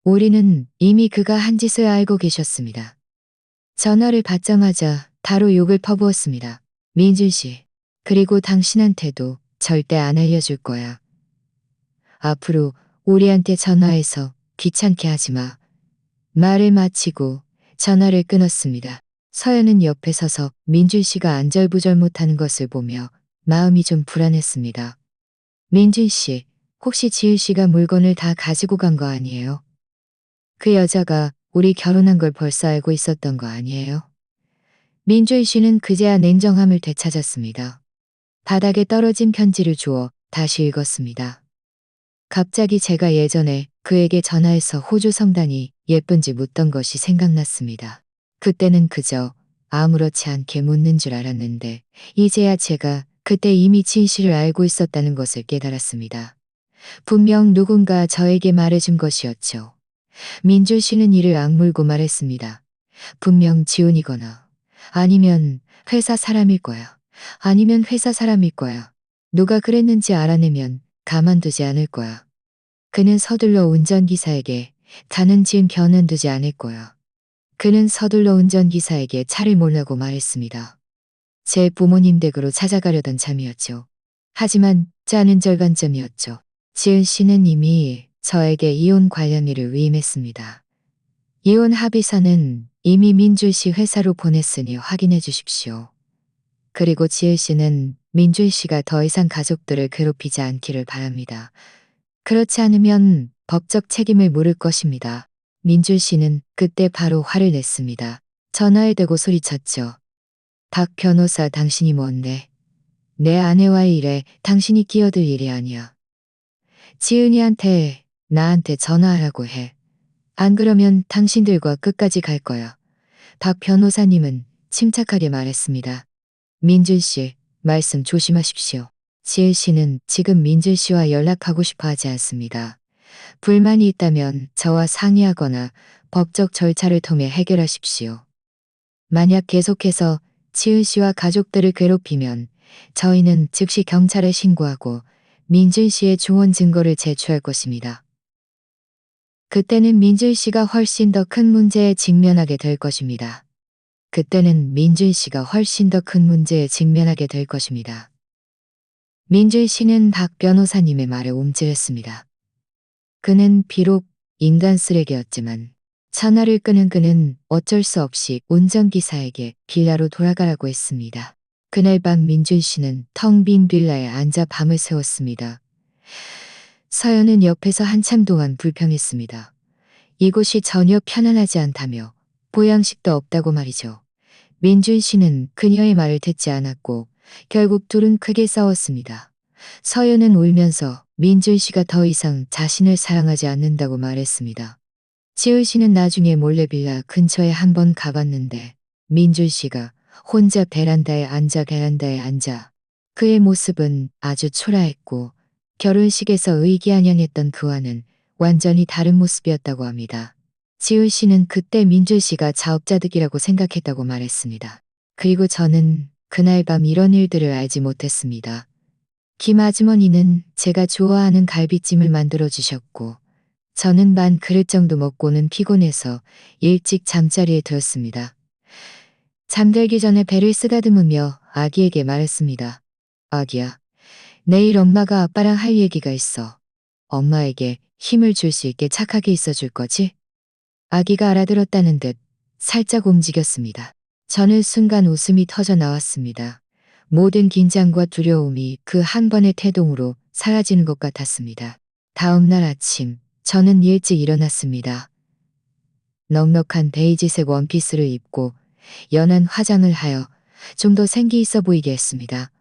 우리는 이미 그가 한 짓을 알고 계셨습니다. 전화를 받자마자 바로 욕을 퍼부었습니다. 민준 씨, 그리고 당신한테도 절대 안 알려줄 거야. 앞으로 우리한테 전화해서 귀찮게 하지 마. 말을 마치고 전화를 끊었습니다. 서연은 옆에 서서 민준 씨가 안절부절 못하는 것을 보며 마음이 좀 불안했습니다. 민준 씨, 혹시 지은 씨가 물건을 다 가지고 간 거 아니에요? 그 여자가 우리 결혼한 걸 벌써 알고 있었던 거 아니에요? 민준 씨는 그제야 냉정함을 되찾았습니다. 바닥에 떨어진 편지를 주워 다시 읽었습니다. 갑자기 제가 예전에 그에게 전화해서 호주 성당이 예쁜지 묻던 것이 생각났습니다. 그때는 그저 아무렇지 않게 묻는 줄 알았는데 이제야 제가 그때 이미 진실을 알고 있었다는 것을 깨달았습니다. 분명 누군가 저에게 말해준 것이었죠. 민준 씨는 이를 악물고 말했습니다. 분명 지훈이거나 아니면 회사 사람일 거야. 아니면 회사 사람일 거야. 누가 그랬는지 알아내면 가만두지 않을 거야. 그는 서둘러 운전기사에게 가는 지은 견은두지 않을 거야. 그는 서둘러 운전기사에게 차를 몰라고 말했습니다. 제 부모님 댁으로 찾아가려던 참이었죠. 하지만 짜는 절반쯤이었죠. 지은 씨는 이미 저에게 이혼 관련 일을 위임했습니다. 이혼 합의서는 이미 민준 씨 회사로 보냈으니 확인해 주십시오. 그리고 지은 씨는 민준 씨가 더 이상 가족들을 괴롭히지 않기를 바랍니다. 그렇지 않으면 법적 책임을 물을 것입니다. 민준 씨는 그때 바로 화를 냈습니다. 전화에 대고 소리쳤죠. 박 변호사, 당신이 뭔데? 내 아내와의 일에 당신이 끼어들 일이 아니야. 지은이한테 나한테 전화하라고 해. 안 그러면 당신들과 끝까지 갈 거야. 박 변호사님은 침착하게 말했습니다. 민준 씨, 말씀 조심하십시오. 지은 씨는 지금 민준 씨와 연락하고 싶어 하지 않습니다. 불만이 있다면 저와 상의하거나 법적 절차를 통해 해결하십시오. 만약 계속해서 지은 씨와 가족들을 괴롭히면 저희는 즉시 경찰에 신고하고 민준 씨의 중원 증거를 제출할 것입니다. 그때는 민준 씨가 훨씬 더 큰 문제에 직면하게 될 것입니다. 그때는 민준 씨가 훨씬 더 큰 문제에 직면하게 될 것입니다. 민준 씨는 박 변호사님의 말에 움찔했습니다. 그는 비록 인간 쓰레기였지만 전화를 끄는 그는 어쩔 수 없이 운전기사에게 빌라로 돌아가라고 했습니다. 그날 밤 민준 씨는 텅 빈 빌라에 앉아 밤을 새웠습니다. 서연은 옆에서 한참 동안 불평했습니다. 이곳이 전혀 편안하지 않다며 보양식도 없다고 말이죠. 민준 씨는 그녀의 말을 듣지 않았고 결국 둘은 크게 싸웠습니다. 서연은 울면서 민준 씨가 더 이상 자신을 사랑하지 않는다고 말했습니다. 지은 씨는 나중에 몰래 빌라 근처에 한번 가봤는데 민준 씨가 혼자 베란다에 앉아 그의 모습은 아주 초라했고 결혼식에서 의기양양했던 그와는 완전히 다른 모습이었다고 합니다. 지은 씨는 그때 민준 씨가 자업자득이라고 생각했다고 말했습니다. 그리고 저는 그날 밤 이런 일들을 알지 못했습니다. 김 아주머니는 제가 좋아하는 갈비찜을 만들어 주셨고 저는 반 그릇 정도 먹고는 피곤해서 일찍 잠자리에 들었습니다. 잠들기 전에 배를 쓰다듬으며 아기에게 말했습니다. 아기야, 내일 엄마가 아빠랑 할 얘기가 있어. 엄마에게 힘을 줄 수 있게 착하게 있어줄 거지? 아기가 알아들었다는 듯 살짝 움직였습니다. 저는 순간 웃음이 터져 나왔습니다. 모든 긴장과 두려움이 그 한 번의 태동으로 사라지는 것 같았습니다. 다음 날 아침, 저는 일찍 일어났습니다. 넉넉한 베이지색 원피스를 입고 연한 화장을 하여 좀 더 생기 있어 보이게 했습니다.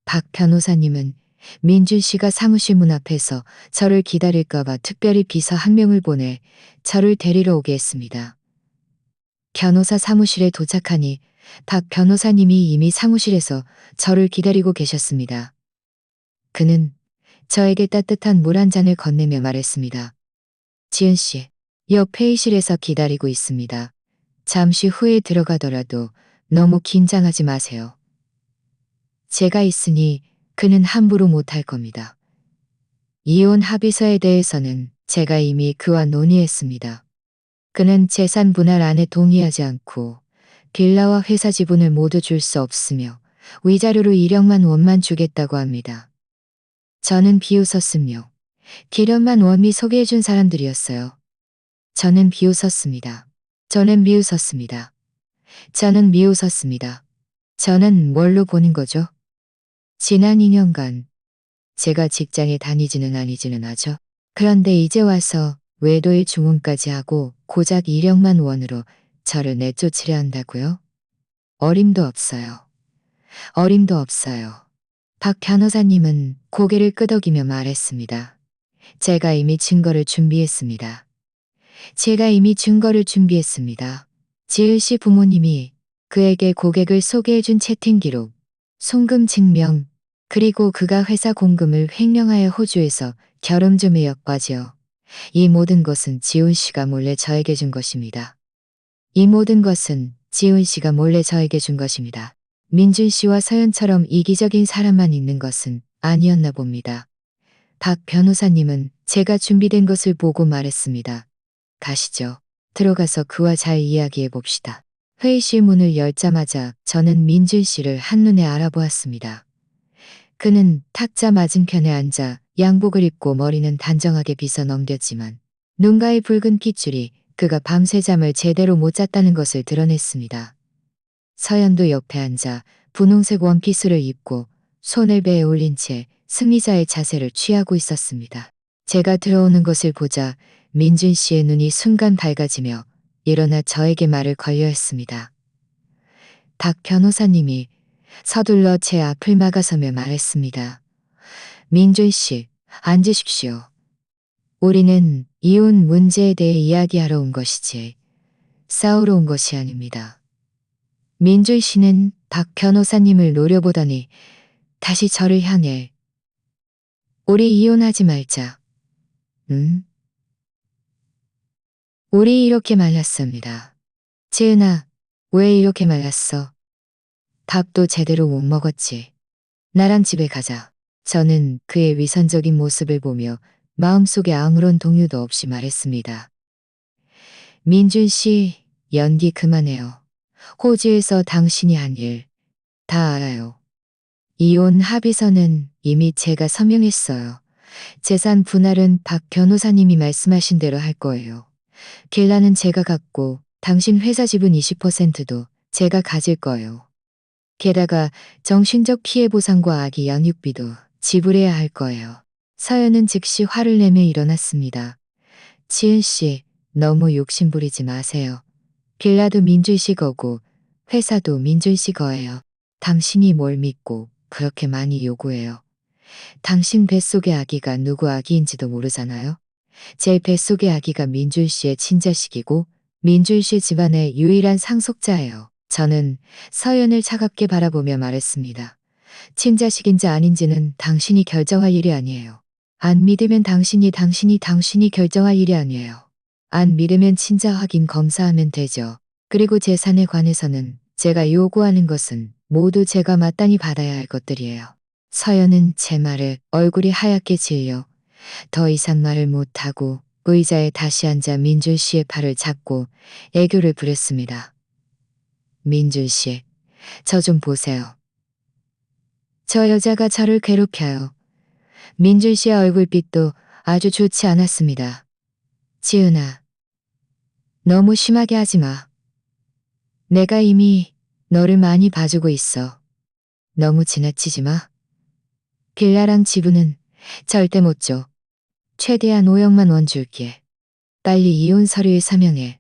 박 변호사님은 민준 씨가 사무실 문 앞에서 저를 기다릴까봐 특별히 비서 한 명을 보내 저를 데리러 오게 했습니다. 변호사 사무실에 도착하니 박 변호사님이 이미 사무실에서 저를 기다리고 계셨습니다. 그는 저에게 따뜻한 물 한 잔을 건네며 말했습니다. 지은 씨, 옆 회의실에서 기다리고 있습니다. 잠시 후에 들어가더라도 너무 긴장하지 마세요. 제가 있으니 그는 함부로 못할 겁니다. 이혼 합의서에 대해서는 제가 이미 그와 논의했습니다. 그는 재산 분할안에 동의하지 않고 빌라와 회사 지분을 모두 줄 수 없으며 위자료로 1억만 원만 주겠다고 합니다. 저는 비웃었으며 기련만 원이 소개해준 사람들이었어요. 저는 비웃었습니다. 저는 비웃었습니다. 저는 비웃었습니다. 저는 뭘로 보는 거죠? 지난 2년간 제가 직장에 다니지는 아니지는 하죠. 그런데 이제 와서 외도의 주문까지 하고 고작 1억만 원으로 저를 내쫓으려 한다고요? 어림도 없어요. 어림도 없어요. 박 변호사님은 고개를 끄덕이며 말했습니다. 제가 이미 증거를 준비했습니다. 제가 이미 증거를 준비했습니다. 지을 씨 부모님이 그에게 고객을 소개해준 채팅 기록, 송금 증명, 그리고 그가 회사 공금을 횡령하여 호주에서 결혼좀 해역과지요. 이 모든 것은 지훈 씨가 몰래 저에게 준 것입니다. 이 모든 것은 지훈 씨가 몰래 저에게 준 것입니다. 민준 씨와 서연처럼 이기적인 사람만 있는 것은 아니었나 봅니다. 박 변호사님은 제가 준비된 것을 보고 말했습니다. 가시죠. 들어가서 그와 잘 이야기해 봅시다. 회의실 문을 열자마자 저는 민준 씨를 한눈에 알아보았습니다. 그는 탁자 맞은편에 앉아 양복을 입고 머리는 단정하게 빗어 넘겼지만 눈가의 붉은 핏줄이 그가 밤새 잠을 제대로 못 잤다는 것을 드러냈습니다. 서연도 옆에 앉아 분홍색 원피스를 입고 손을 배에 올린 채 승리자의 자세를 취하고 있었습니다. 제가 들어오는 것을 보자 민준 씨의 눈이 순간 밝아지며 일어나 저에게 말을 걸려 했습니다. 박 변호사님이 서둘러 제 앞을 막아서며 말했습니다. 민준 씨, 앉으십시오. 우리는 이혼 문제에 대해 이야기하러 온 것이지 싸우러 온 것이 아닙니다. 민준 씨는 박 변호사님을 노려보더니 다시 저를 향해 우리 이혼하지 말자. 응? 우리 이렇게 말랐습니다. 지은아, 왜 이렇게 말랐어? 밥도 제대로 못 먹었지. 나랑 집에 가자. 저는 그의 위선적인 모습을 보며 마음속에 아무런 동요도 없이 말했습니다. 민준 씨, 연기 그만해요. 호주에서 당신이 한 일 다 알아요. 이혼 합의서는 이미 제가 서명했어요. 재산 분할은 박 변호사님이 말씀하신 대로 할 거예요. 빌라는 제가 갖고 당신 회사 지분 20%도 제가 가질 거예요. 게다가 정신적 피해 보상과 아기 양육비도 지불해야 할 거예요. 서연은 즉시 화를 내며 일어났습니다. 지은 씨, 너무 욕심 부리지 마세요. 빌라도 민준 씨 거고 회사도 민준 씨 거예요. 당신이 뭘 믿고 그렇게 많이 요구해요. 당신 뱃속의 아기가 누구 아기인지도 모르잖아요. 제 뱃속의 아기가 민준 씨의 친자식이고 민준 씨 집안의 유일한 상속자예요. 저는 서연을 차갑게 바라보며 말했습니다. 친자식인지 아닌지는 당신이 결정할 일이 아니에요. 안 믿으면 당신이 결정할 일이 아니에요. 안 믿으면 친자 확인 검사하면 되죠. 그리고 재산에 관해서는 제가 요구하는 것은 모두 제가 마땅히 받아야 할 것들이에요. 서연은 제 말에 얼굴이 하얗게 질려 더 이상 말을 못하고 의자에 다시 앉아 민준 씨의 팔을 잡고 애교를 부렸습니다. 민준 씨, 저 좀 보세요. 저 여자가 저를 괴롭혀요. 민준 씨의 얼굴빛도 아주 좋지 않았습니다. 지은아, 너무 심하게 하지 마. 내가 이미 너를 많이 봐주고 있어. 너무 지나치지 마. 빌라랑 지분은 절대 못 줘. 최대한 5억만 원 줄게. 빨리 이혼 서류에 서명해.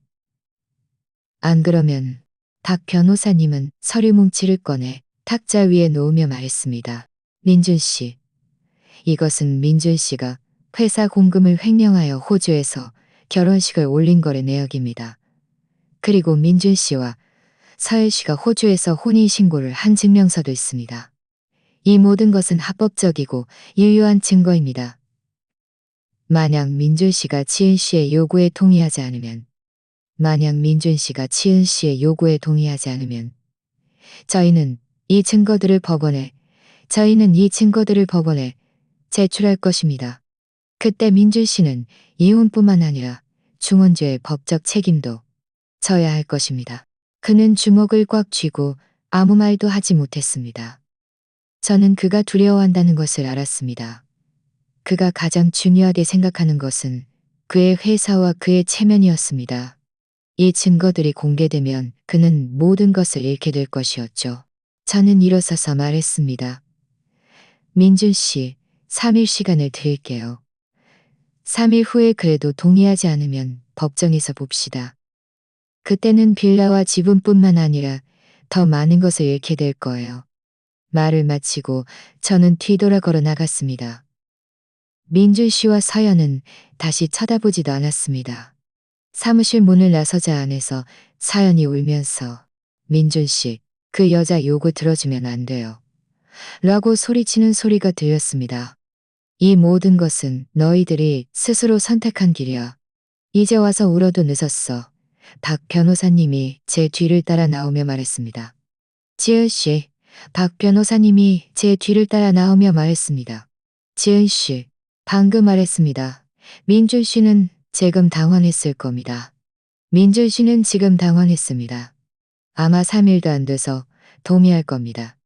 안 그러면 박 변호사님은 서류 뭉치를 꺼내 탁자 위에 놓으며 말했습니다. 민준 씨, 이것은 민준 씨가 회사 공금을 횡령하여 호주에서 결혼식을 올린 거래 내역입니다. 그리고 민준 씨와 서열 씨가 호주에서 혼인신고를 한 증명서도 있습니다. 이 모든 것은 합법적이고 유효한 증거입니다. 만약 민준 씨가 지은 씨의 요구에 동의하지 않으면, 저희는 이 증거들을 법원에 제출할 것입니다. 그때 민준 씨는 이혼뿐만 아니라 중혼죄의 법적 책임도 져야 할 것입니다. 그는 주먹을 꽉 쥐고 아무 말도 하지 못했습니다. 저는 그가 두려워한다는 것을 알았습니다. 그가 가장 중요하게 생각하는 것은 그의 회사와 그의 체면이었습니다. 이 증거들이 공개되면 그는 모든 것을 잃게 될 것이었죠. 저는 일어서서 말했습니다. 민준 씨, 3일 시간을 드릴게요. 3일 후에 그래도 동의하지 않으면 법정에서 봅시다. 그때는 빌라와 지분뿐만 아니라 더 많은 것을 잃게 될 거예요. 말을 마치고 저는 뒤돌아 걸어 나갔습니다. 민준 씨와 서연은 다시 쳐다보지도 않았습니다. 사무실 문을 나서자 안에서 서연이 울면서 민준 씨, 그 여자 요구 들어주면 안 돼요. 라고 소리치는 소리가 들렸습니다. 이 모든 것은 너희들이 스스로 선택한 길이야. 이제 와서 울어도 늦었어. 박 변호사님이 제 뒤를 따라 나오며 말했습니다. 지은 씨, 박 변호사님이 제 뒤를 따라 나오며 말했습니다. 지은 씨, 방금 말했습니다. 민준 씨는 지금 당황했을 겁니다. 민준 씨는 지금 당황했습니다. 아마 3일도 안 돼서 동의할 겁니다.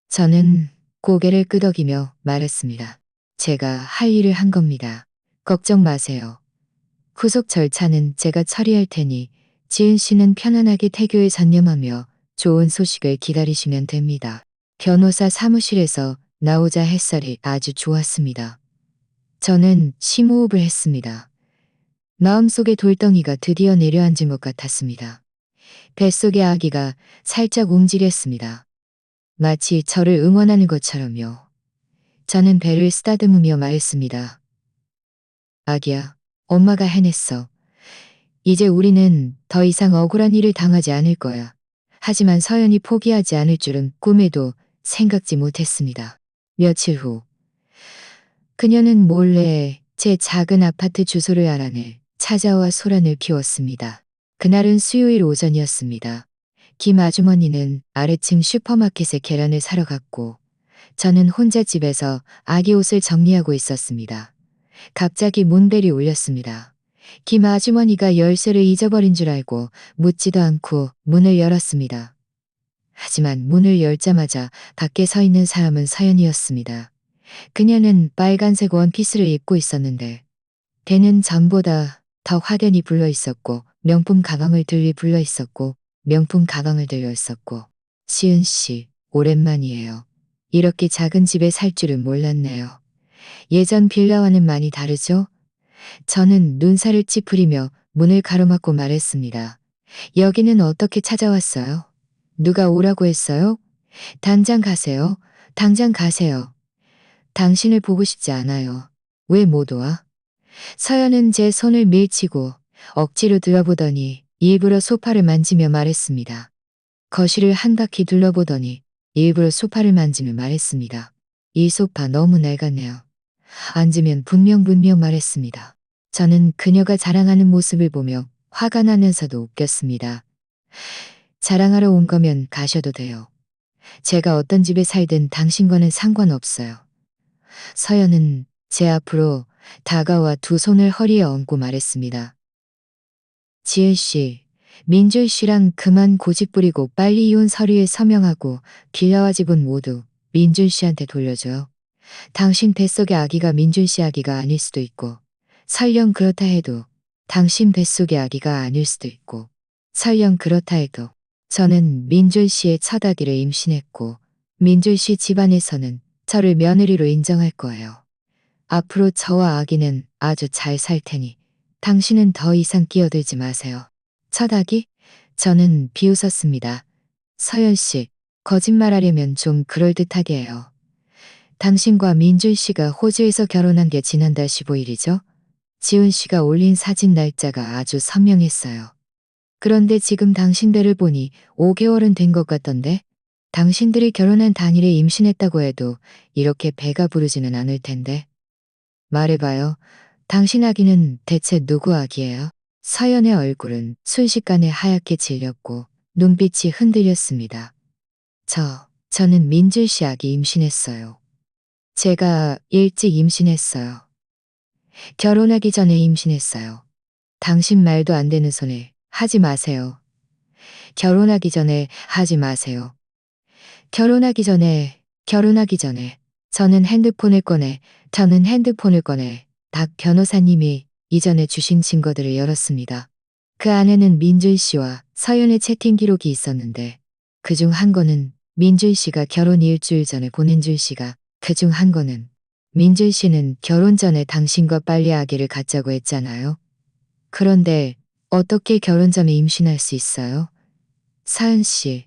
저는 고개를 끄덕이며 말했습니다. 제가 할 일을 한 겁니다. 걱정 마세요. 후속 절차는 제가 처리할 테니 지은 씨는 편안하게 태교에 전념하며 좋은 소식을 기다리시면 됩니다. 변호사 사무실에서 나오자 햇살이 아주 좋았습니다. 저는 심호흡을 했습니다. 마음속의 돌덩이가 드디어 내려앉은 것 같았습니다. 뱃속의 아기가 살짝 움직였습니다. 마치 저를 응원하는 것처럼요. 저는 배를 쓰다듬으며 말했습니다. 아기야, 엄마가 해냈어. 이제 우리는 더 이상 억울한 일을 당하지 않을 거야. 하지만 서연이 포기하지 않을 줄은 꿈에도 생각지 못했습니다. 며칠 후, 그녀는 몰래 제 작은 아파트 주소를 알아내 찾아와 소란을 피웠습니다. 그날은 수요일 오전이었습니다. 김 아주머니는 아래층 슈퍼마켓에 계란을 사러 갔고 저는 혼자 집에서 아기 옷을 정리하고 있었습니다. 갑자기 문벨이 울렸습니다. 김 아주머니가 열쇠를 잊어버린 줄 알고 묻지도 않고 문을 열었습니다. 하지만 문을 열자마자 밖에 서 있는 사람은 서연이었습니다. 그녀는 빨간색 원피스를 입고 있었는데 배는 전보다 더 확연히 불러 있었고 명품 가방을 들고 시은 씨, 오랜만이에요. 이렇게 작은 집에 살 줄은 몰랐네요. 예전 빌라와는 많이 다르죠? 저는 눈살을 찌푸리며 문을 가로막고 말했습니다. 여기는 어떻게 찾아왔어요? 누가 오라고 했어요? 당장 가세요. 당장 가세요. 당신을 보고 싶지 않아요. 왜 못 와? 서연은 제 손을 밀치고 억지로 들어보더니 일부러 소파를 만지며 말했습니다. 거실을 한 바퀴 둘러보더니 일부러 소파를 만지며 말했습니다. 이 소파 너무 낡았네요. 앉으면 분명 말했습니다. 저는 그녀가 자랑하는 모습을 보며 화가 나면서도 웃겼습니다. 자랑하러 온 거면 가셔도 돼요. 제가 어떤 집에 살든 당신과는 상관없어요. 서연은 제 앞으로 다가와 두 손을 허리에 얹고 말했습니다. 지은 씨, 민준 씨랑 그만 고집 부리고 빨리 이혼 서류에 서명하고 빌라와 집은 모두 민준 씨한테 돌려줘요. 당신 뱃속의 아기가 민준 씨 아기가 아닐 수도 있고 설령 그렇다 해도 당신 뱃속의 아기가 아닐 수도 있고 설령 그렇다 해도 저는 민준 씨의 첫 아기를 임신했고 민준 씨 집안에서는 저를 며느리로 인정할 거예요. 앞으로 저와 아기는 아주 잘 살 테니 당신은 더 이상 끼어들지 마세요. 첫 아기? 저는 비웃었습니다. 서연 씨, 거짓말하려면 좀 그럴듯하게 해요. 당신과 민준 씨가 호주에서 결혼한 게 지난달 15일이죠? 지훈 씨가 올린 사진 날짜가 아주 선명했어요. 그런데 지금 당신들을 보니 5개월은 된 것 같던데? 당신들이 결혼한 당일에 임신했다고 해도 이렇게 배가 부르지는 않을 텐데. 말해봐요. 당신 아기는 대체 누구 아기예요? 서연의 얼굴은 순식간에 하얗게 질렸고 눈빛이 흔들렸습니다. 저는 민준 씨 아기 임신했어요. 제가 일찍 임신했어요. 결혼하기 전에 임신했어요. 당신 말도 안 되는 소리 하지 마세요. 결혼하기 전에 하지 마세요. 결혼하기 전에. 저는 핸드폰을 꺼내 박 변호사님이 이전에 주신 증거들을 열었습니다. 그 안에는 민준 씨와 서연의 채팅 기록이 있었는데 그중 한 거는 민준 씨가 결혼 일주일 전에 보낸 줄씨가 그중 한 거는 민준 씨는 결혼 전에 당신과 빨리 아기를 갖자고 했잖아요. 그런데 어떻게 결혼 전에 임신할 수 있어요? 사연 씨,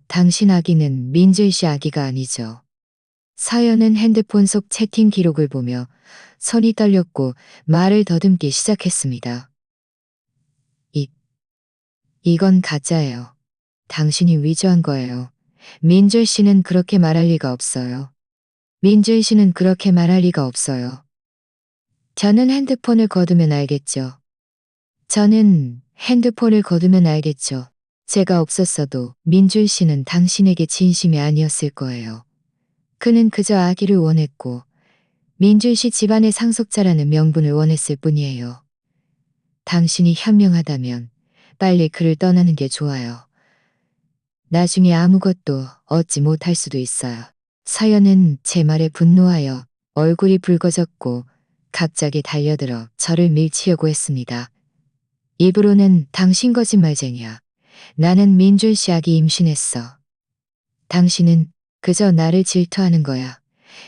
당신 아기는 민준 씨 아기가 아니죠. 사연은 핸드폰 속 채팅 기록을 보며 손이 떨렸고 말을 더듬기 시작했습니다. 이건 가짜예요. 당신이 위조한 거예요. 민준 씨는 그렇게 말할 리가 없어요. 민준 씨는 그렇게 말할 리가 없어요. 저는 핸드폰을 거두면 알겠죠. 저는 핸드폰을 거두면 알겠죠. 제가 없었어도 민준 씨는 당신에게 진심이 아니었을 거예요. 그는 그저 아기를 원했고 민준 씨 집안의 상속자라는 명분을 원했을 뿐이에요. 당신이 현명하다면 빨리 그를 떠나는 게 좋아요. 나중에 아무것도 얻지 못할 수도 있어요. 서연은 제 말에 분노하여 얼굴이 붉어졌고 갑자기 달려들어 저를 밀치려고 했습니다. 입으로는 당신 거짓말쟁이야. 나는 민준 씨 아기 임신했어. 당신은 그저 나를 질투하는 거야.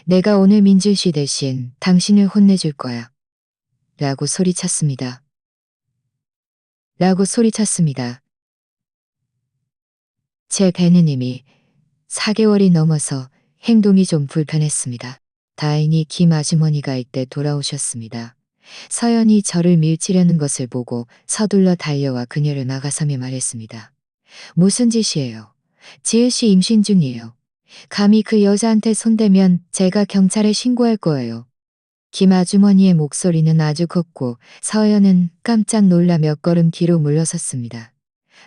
내가 오늘 민준 씨 대신 당신을 혼내줄 거야. 라고 소리쳤습니다. 제 배는 이미 4개월이 넘어서 행동이 좀 불편했습니다. 다행히 김 아주머니가 이때 돌아오셨습니다. 서연이 저를 밀치려는 것을 보고 서둘러 달려와 그녀를 막아서며 말했습니다. 무슨 짓이에요? 지혜 씨 임신 중이에요. 감히 그 여자한테 손대면 제가 경찰에 신고할 거예요. 김 아주머니의 목소리는 아주 컸고 서연은 깜짝 놀라 몇 걸음 뒤로 물러섰습니다.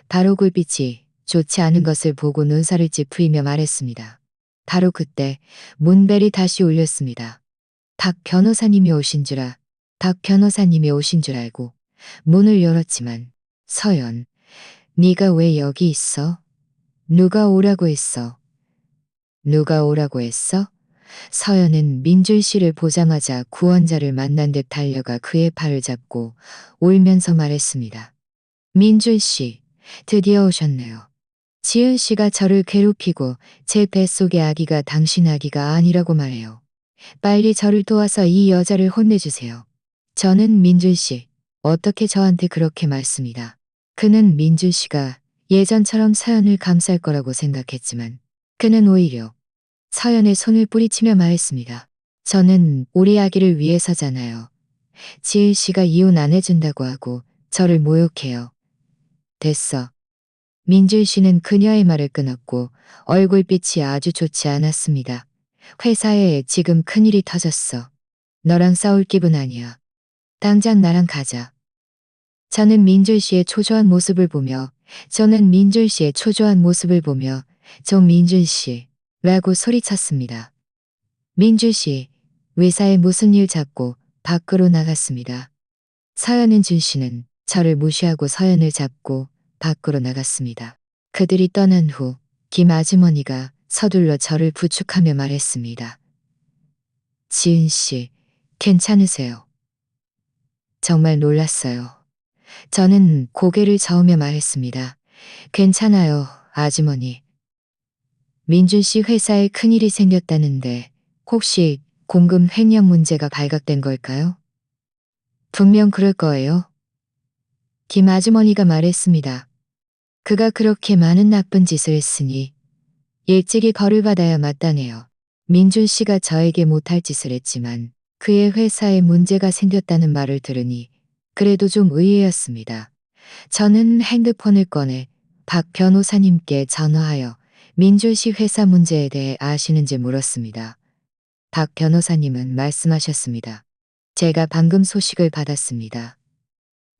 바로 굴빛이 좋지 않은 것을 보고 눈살을 찌푸리며 말했습니다. 바로 그때 문벨이 다시 울렸습니다. 박 변호사님이 오신 줄 알고 문을 열었지만 서연, 네가 왜 여기 있어? 누가 오라고 했어? 서연은 민준 씨를 보자마자 구원자를 만난 듯 달려가 그의 팔을 잡고 울면서 말했습니다. 민준 씨, 드디어 오셨네요. 지은 씨가 저를 괴롭히고 제 뱃속의 아기가 당신 아기가 아니라고 말해요. 빨리 저를 도와서 이 여자를 혼내주세요. 저는 민준 씨, 어떻게 저한테 그렇게 말씀이다. 그는 민준 씨가 예전처럼 서연을 감쌀 거라고 생각했지만 그는 오히려 서연의 손을 뿌리치며 말했습니다. 저는 우리 아기를 위해서잖아요. 지은 씨가 이혼 안 해준다고 하고 저를 모욕해요. 됐어. 민준 씨는 그녀의 말을 끊었고 얼굴빛이 아주 좋지 않았습니다. 회사에 지금 큰일이 터졌어. 너랑 싸울 기분 아니야. 당장 나랑 가자. 저는 민준 씨의 초조한 모습을 보며 민준 씨 라고 소리쳤습니다. 민준 씨 회사에 무슨 일 잡고 밖으로 나갔습니다. 서연은 준 씨는 저를 무시하고 서연을 잡고 밖으로 나갔습니다. 그들이 떠난 후 김 아주머니가 서둘러 저를 부축하며 말했습니다. 지은 씨, 괜찮으세요? 정말 놀랐어요. 저는 고개를 저으며 말했습니다. 괜찮아요, 아주머니. 민준 씨 회사에 큰일이 생겼다는데 혹시 공금 횡령 문제가 발각된 걸까요? 분명 그럴 거예요. 김 아주머니가 말했습니다. 그가 그렇게 많은 나쁜 짓을 했으니 일찍이 벌을 받아야 마땅해요. 민준 씨가 저에게 못할 짓을 했지만 그의 회사에 문제가 생겼다는 말을 들으니 그래도 좀 의외였습니다. 저는 핸드폰을 꺼내 박 변호사님께 전화하여 민준 씨 회사 문제에 대해 아시는지 물었습니다. 박 변호사님은 말씀하셨습니다. 제가 방금 소식을 받았습니다.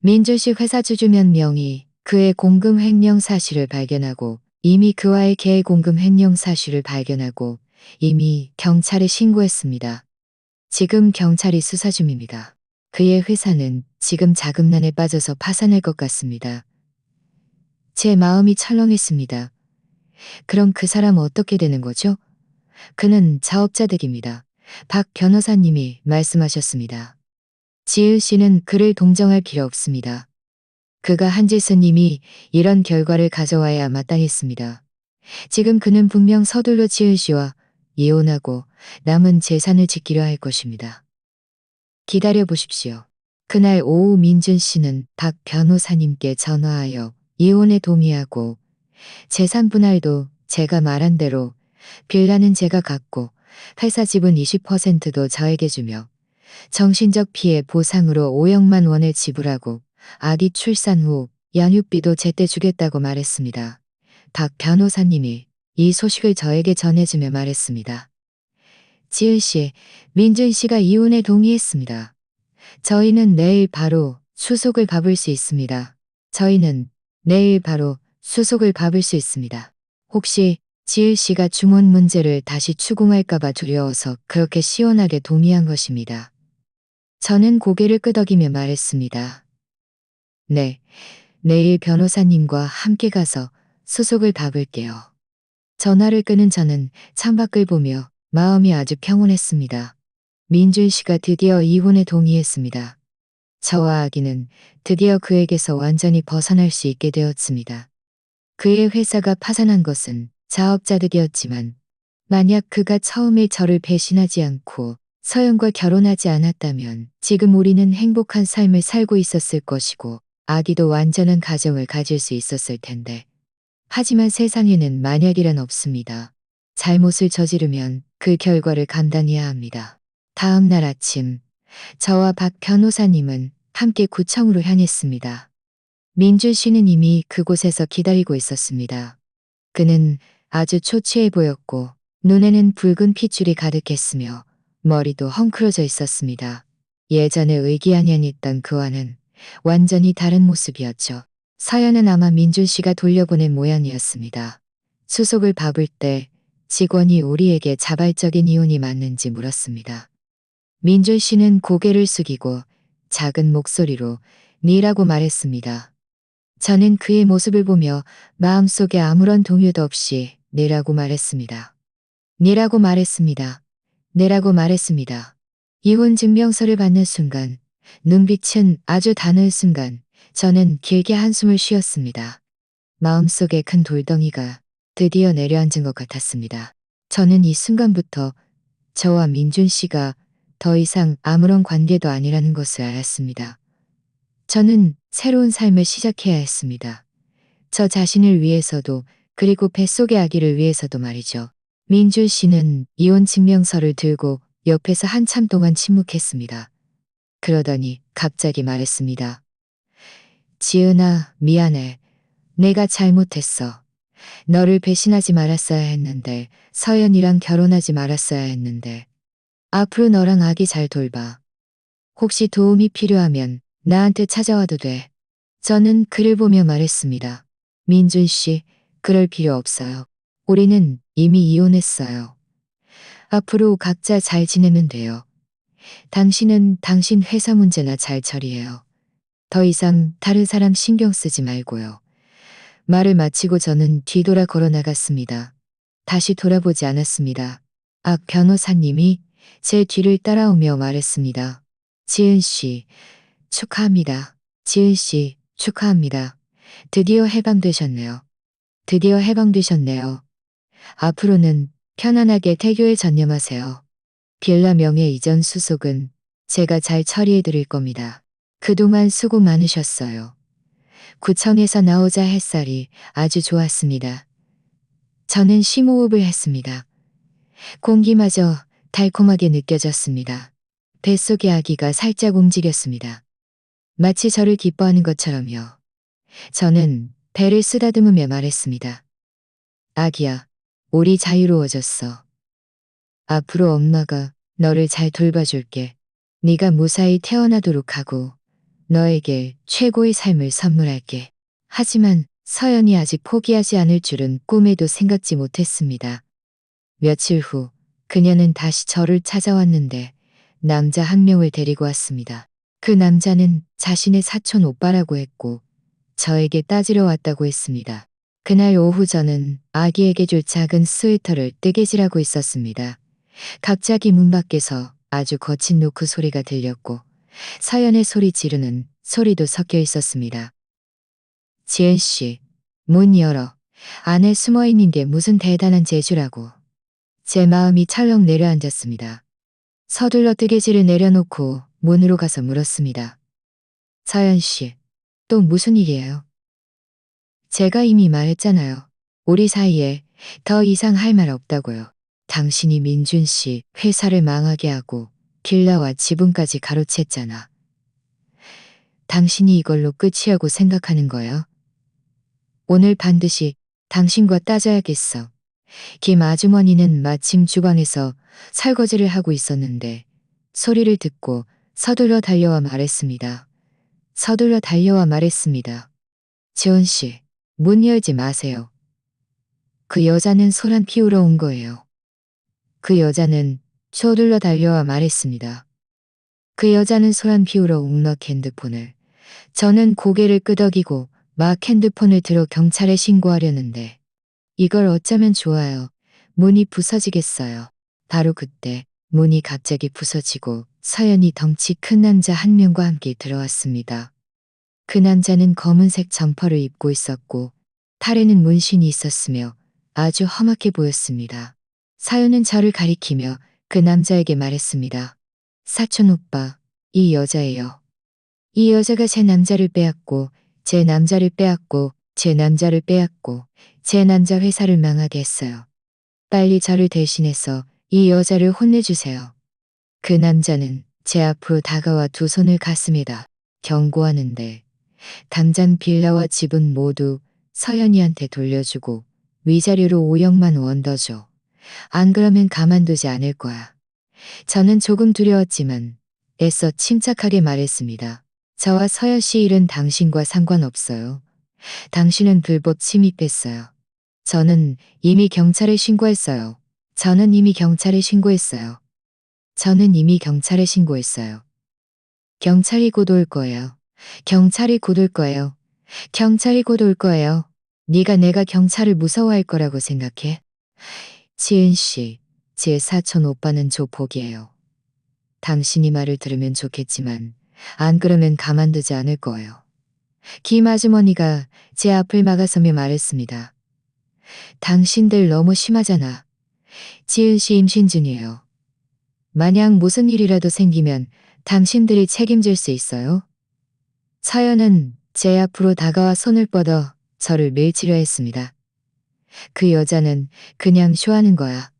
민준 씨 회사 주주 몇 명이 그의 공금 횡령 사실을 발견하고 이미 그와의 계획 공금 횡령 사실을 발견하고 이미 경찰에 신고했습니다. 지금 경찰이 수사 중입니다. 그의 회사는 지금 자금난에 빠져서 파산할 것 같습니다. 제 마음이 철렁했습니다. 그럼 그 사람 어떻게 되는 거죠? 그는 자업자득입니다. 박 변호사님이 말씀하셨습니다. 지은 씨는 그를 동정할 필요 없습니다. 그가 한 짓은 이미 이런 결과를 가져와야 마땅했습니다. 지금 그는 분명 서둘러 지은 씨와 이혼하고 남은 재산을 지키려 할 것입니다. 기다려 보십시오. 그날 오후 민준 씨는 박 변호사님께 전화하여 이혼에 동의하고 재산 분할도 제가 말한 대로 빌라는 제가 갖고 회사 지분 20%도 저에게 주며 정신적 피해 보상으로 5억만 원을 지불하고 아기 출산 후 양육비도 제때 주겠다고 말했습니다. 박 변호사님이 이 소식을 저에게 전해주며 말했습니다. 지은 씨, 민준 씨가 이혼에 동의했습니다. 저희는 내일 바로 수속을 밟을 수 있습니다. 저희는 내일 바로 수속을 밟을 수 있습니다. 혹시 지은 씨가 중원 문제를 다시 추궁할까봐 두려워서 그렇게 시원하게 동의한 것입니다. 저는 고개를 끄덕이며 말했습니다. 네, 내일 변호사님과 함께 가서 수속을 밟을게요. 전화를 끄는 저는 창밖을 보며 마음이 아주 평온했습니다. 민준 씨가 드디어 이혼에 동의했습니다. 저와 아기는 드디어 그에게서 완전히 벗어날 수 있게 되었습니다. 그의 회사가 파산한 것은 자업자득이었지만 만약 그가 처음에 저를 배신하지 않고 서연과 결혼하지 않았다면 지금 우리는 행복한 삶을 살고 있었을 것이고 아기도 완전한 가정을 가질 수 있었을 텐데. 하지만 세상에는 만약이란 없습니다. 잘못을 저지르면 그 결과를 감당해야 합니다. 다음 날 아침, 저와 박 변호사님은 함께 구청으로 향했습니다. 민준 씨는 이미 그곳에서 기다리고 있었습니다. 그는 아주 초췌해 보였고 눈에는 붉은 핏줄이 가득했으며 머리도 헝클어져 있었습니다. 예전에 의기양양했던 그와는 완전히 다른 모습이었죠. 서연은 아마 민준 씨가 돌려보낸 모양이었습니다. 수속을 밟을 때 직원이 우리에게 자발적인 이혼이 맞는지 물었습니다. 민준 씨는 고개를 숙이고 작은 목소리로 니라고 말했습니다. 저는 그의 모습을 보며 마음속에 아무런 동요도 없이 네라고 말했습니다. 니라고 말했습니다. 네라고 말했습니다. 이혼 증명서를 받는 순간, 눈빛은 아주 단을 순간 저는 길게 한숨을 쉬었습니다. 마음속에 큰 돌덩이가 드디어 내려앉은 것 같았습니다. 저는 이 순간부터 저와 민준 씨가 더 이상 아무런 관계도 아니라는 것을 알았습니다. 저는 새로운 삶을 시작해야 했습니다. 저 자신을 위해서도 그리고 뱃속의 아기를 위해서도 말이죠. 민준 씨는 이혼 증명서를 들고 옆에서 한참 동안 침묵했습니다. 그러더니 갑자기 말했습니다. 지은아, 미안해. 내가 잘못했어. 너를 배신하지 말았어야 했는데, 서연이랑 결혼하지 말았어야 했는데. 앞으로 너랑 아기 잘 돌봐. 혹시 도움이 필요하면 나한테 찾아와도 돼. 저는 그를 보며 말했습니다. 민준 씨, 그럴 필요 없어요. 우리는 이미 이혼했어요. 앞으로 각자 잘 지내면 돼요. 당신은 당신 회사 문제나 잘 처리해요. 더 이상 다른 사람 신경 쓰지 말고요. 말을 마치고 저는 뒤돌아 걸어 나갔습니다. 다시 돌아보지 않았습니다. 악 변호사님이 제 뒤를 따라오며 말했습니다. 지은 씨, 축하합니다. 지은 씨, 축하합니다. 드디어 해방되셨네요. 드디어 해방되셨네요. 앞으로는 편안하게 태교에 전념하세요. 빌라 명예 이전 수속은 제가 잘 처리해 드릴 겁니다. 그동안 수고 많으셨어요. 구청에서 나오자 햇살이 아주 좋았습니다. 저는 심호흡을 했습니다. 공기마저 달콤하게 느껴졌습니다. 뱃속의 아기가 살짝 움직였습니다. 마치 저를 기뻐하는 것처럼요. 저는 배를 쓰다듬으며 말했습니다. 아기야, 우리 자유로워졌어. 앞으로 엄마가 너를 잘 돌봐줄게. 네가 무사히 태어나도록 하고 너에게 최고의 삶을 선물할게. 하지만 서연이 아직 포기하지 않을 줄은 꿈에도 생각지 못했습니다. 며칠 후 그녀는 다시 저를 찾아왔는데 남자 한 명을 데리고 왔습니다. 그 남자는 자신의 사촌 오빠라고 했고 저에게 따지러 왔다고 했습니다. 그날 오후 저는 아기에게 줄 작은 스웨터를 뜨개질하고 있었습니다. 갑자기 문 밖에서 아주 거친 노크 소리가 들렸고 서연의 소리 지르는 소리도 섞여 있었습니다. 지은 씨, 문 열어. 안에 숨어 있는 게 무슨 대단한 재주라고. 제 마음이 철렁 내려앉았습니다. 서둘러 뜨개질을 내려놓고 문으로 가서 물었습니다. 서연 씨, 또 무슨 일이에요? 제가 이미 말했잖아요. 우리 사이에 더 이상 할 말 없다고요. 당신이 민준 씨 회사를 망하게 하고 빌라와 지분까지 가로챘잖아. 당신이 이걸로 끝이라고 생각하는 거야? 오늘 반드시 당신과 따져야겠어. 김 아주머니는 마침 주방에서 설거지를 하고 있었는데 소리를 듣고 서둘러 달려와 말했습니다. 서둘러 달려와 말했습니다. 지원 씨, 문 열지 마세요. 그 여자는 소란 피우러 온 거예요. 그 여자는 서둘러 달려와 말했습니다. 그 여자는 소란 피우러 웅nok 핸드폰을. 저는 고개를 끄덕이고 막 핸드폰을 들어 경찰에 신고하려는데 이걸 어쩌면 좋아요. 문이 부서지겠어요. 바로 그때 문이 갑자기 부서지고 서연이 덩치 큰 남자 한 명과 함께 들어왔습니다. 그 남자는 검은색 점퍼를 입고 있었고 팔에는 문신이 있었으며 아주 험악해 보였습니다. 서연은 저를 가리키며 그 남자에게 말했습니다. 사촌 오빠, 이 여자예요. 이 여자가 제 남자를 빼앗고 제 남자를 빼앗고 제 남자를 빼앗고 제 남자 회사를 망하게 했어요. 빨리 저를 대신해서 이 여자를 혼내주세요. 그 남자는 제 앞으로 다가와 두 손을 가슴에다 경고하는데 당장 빌라와 집은 모두 서연이한테 돌려주고 위자료로 5억만 원 더 줘. 안 그러면 가만두지 않을 거야. 저는 조금 두려웠지만 애써 침착하게 말했습니다. 저와 서연 씨 일은 당신과 상관없어요. 당신은 불법 침입했어요. 저는 이미 경찰에 신고했어요. 저는 이미 경찰에 신고했어요. 저는 이미 경찰에 신고했어요. 경찰이 곧 올 거예요. 경찰이 곧 올 거예요. 경찰이 곧 올 거예요. 네가 내가 경찰을 무서워할 거라고 생각해? 지은 씨, 제 사촌 오빠는 조폭이에요. 당신이 말을 들으면 좋겠지만 안 그러면 가만두지 않을 거예요. 김 아주머니가 제 앞을 막아서며 말했습니다. 당신들 너무 심하잖아. 지은 씨 임신 중이에요. 만약 무슨 일이라도 생기면 당신들이 책임질 수 있어요? 서연은 제 앞으로 다가와 손을 뻗어 저를 밀치려 했습니다. 그 여자는 그냥 쇼하는 거야.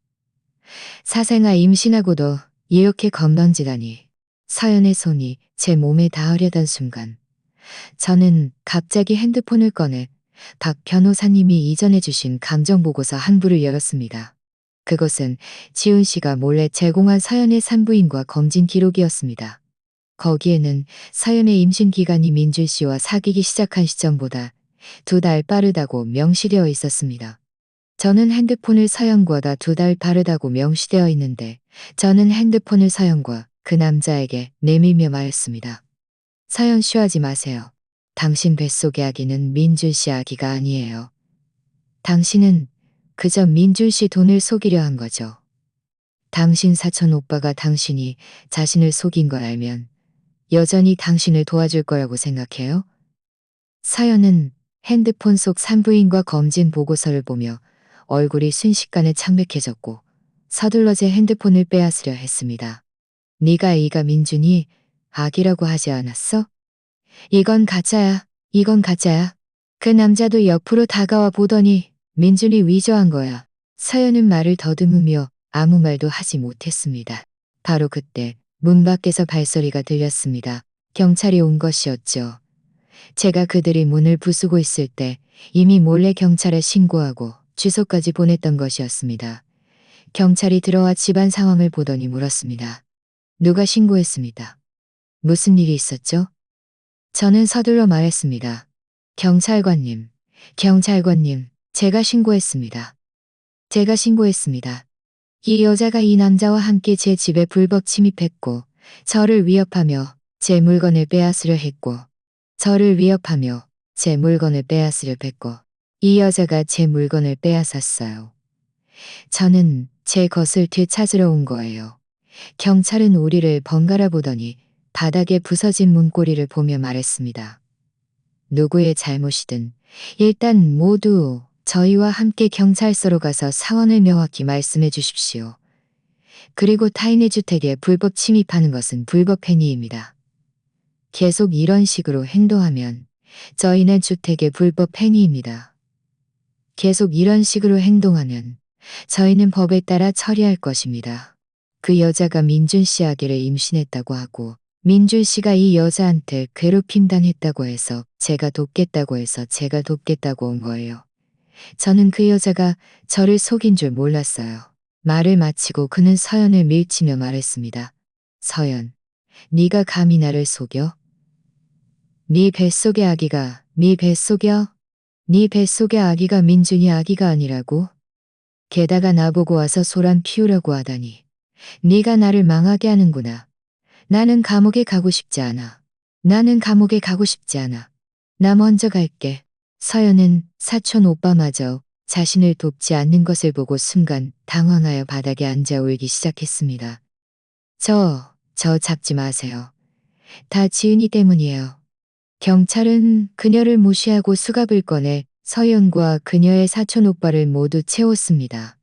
사생아 임신하고도 이렇게 건방지다니. 서연의 손이 제 몸에 닿으려던 순간 저는 갑자기 핸드폰을 꺼내 박 변호사님이 이전해 주신 감정보고서 한 부를 열었습니다. 그것은 지훈 씨가 몰래 제공한 서연의 산부인과 검진 기록이었습니다. 거기에는 서연의 임신 기간이 민준 씨와 사귀기 시작한 시점보다 2달 빠르다고 명시되어 있었습니다. 저는 핸드폰을 서연과다 2달 빠르다고 명시되어 있는데 저는 핸드폰을 서연과 그 남자에게 내밀며 말했습니다. 서연 쉬하지 마세요. 당신 뱃속의 아기는 민준 씨 아기가 아니에요. 당신은 그저 민준 씨 돈을 속이려 한 거죠. 당신 사촌 오빠가 당신이 자신을 속인 걸 알면 여전히 당신을 도와줄 거라고 생각해요? 서연은 핸드폰 속 산부인과 검진 보고서를 보며 얼굴이 순식간에 창백해졌고 서둘러 제 핸드폰을 빼앗으려 했습니다. 네가 민준이 아기라고 하지 않았어? 이건 가짜야. 이건 가짜야. 그 남자도 옆으로 다가와 보더니 민준이 위조한 거야. 서연은 말을 더듬으며 아무 말도 하지 못했습니다. 바로 그때 문 밖에서 발소리가 들렸습니다. 경찰이 온 것이었죠. 제가 그들이 문을 부수고 있을 때 이미 몰래 경찰에 신고하고 주소까지 보냈던 것이었습니다. 경찰이 들어와 집안 상황을 보더니 물었습니다. 누가 신고했습니다. 무슨 일이 있었죠? 저는 서둘러 말했습니다. 경찰관님, 경찰관님, 제가 신고했습니다. 제가 신고했습니다. 이 여자가 이 남자와 함께 제 집에 불법 침입했고, 저를 위협하며 제 물건을 빼앗으려 했고, 저를 위협하며 제 물건을 빼앗으려 했고, 이 여자가 제 물건을 빼앗았어요. 저는 제 것을 되찾으러 온 거예요. 경찰은 우리를 번갈아 보더니 바닥에 부서진 문고리를 보며 말했습니다. 누구의 잘못이든 일단 모두 저희와 함께 경찰서로 가서 상황을 명확히 말씀해 주십시오. 그리고 타인의 주택에 불법 침입하는 것은 불법 행위입니다. 계속 이런 식으로 행동하면 저희는 주택의 불법 행위입니다. 계속 이런 식으로 행동하면 저희는 법에 따라 처리할 것입니다. 그 여자가 민준 씨 아기를 임신했다고 하고 민준 씨가 이 여자한테 괴롭힘 당했다고 해서 제가 돕겠다고 온 거예요. 저는 그 여자가 저를 속인 줄 몰랐어요. 말을 마치고 그는 서연을 밀치며 말했습니다. 서연, 네가 감히 나를 속여? 네 뱃속의 아기가 네 뱃속의 아기가 민준이 아기가 아니라고? 게다가 나보고 와서 소란 피우려고 하다니. 네가 나를 망하게 하는구나. 나는 감옥에 가고 싶지 않아. 나는 감옥에 가고 싶지 않아. 나 먼저 갈게. 서연은 사촌 오빠마저 자신을 돕지 않는 것을 보고 순간 당황하여 바닥에 앉아 울기 시작했습니다. 저 잡지 마세요. 다 지은이 때문이에요. 경찰은 그녀를 무시하고 수갑을 꺼내 서연과 그녀의 사촌 오빠를 모두 채웠습니다.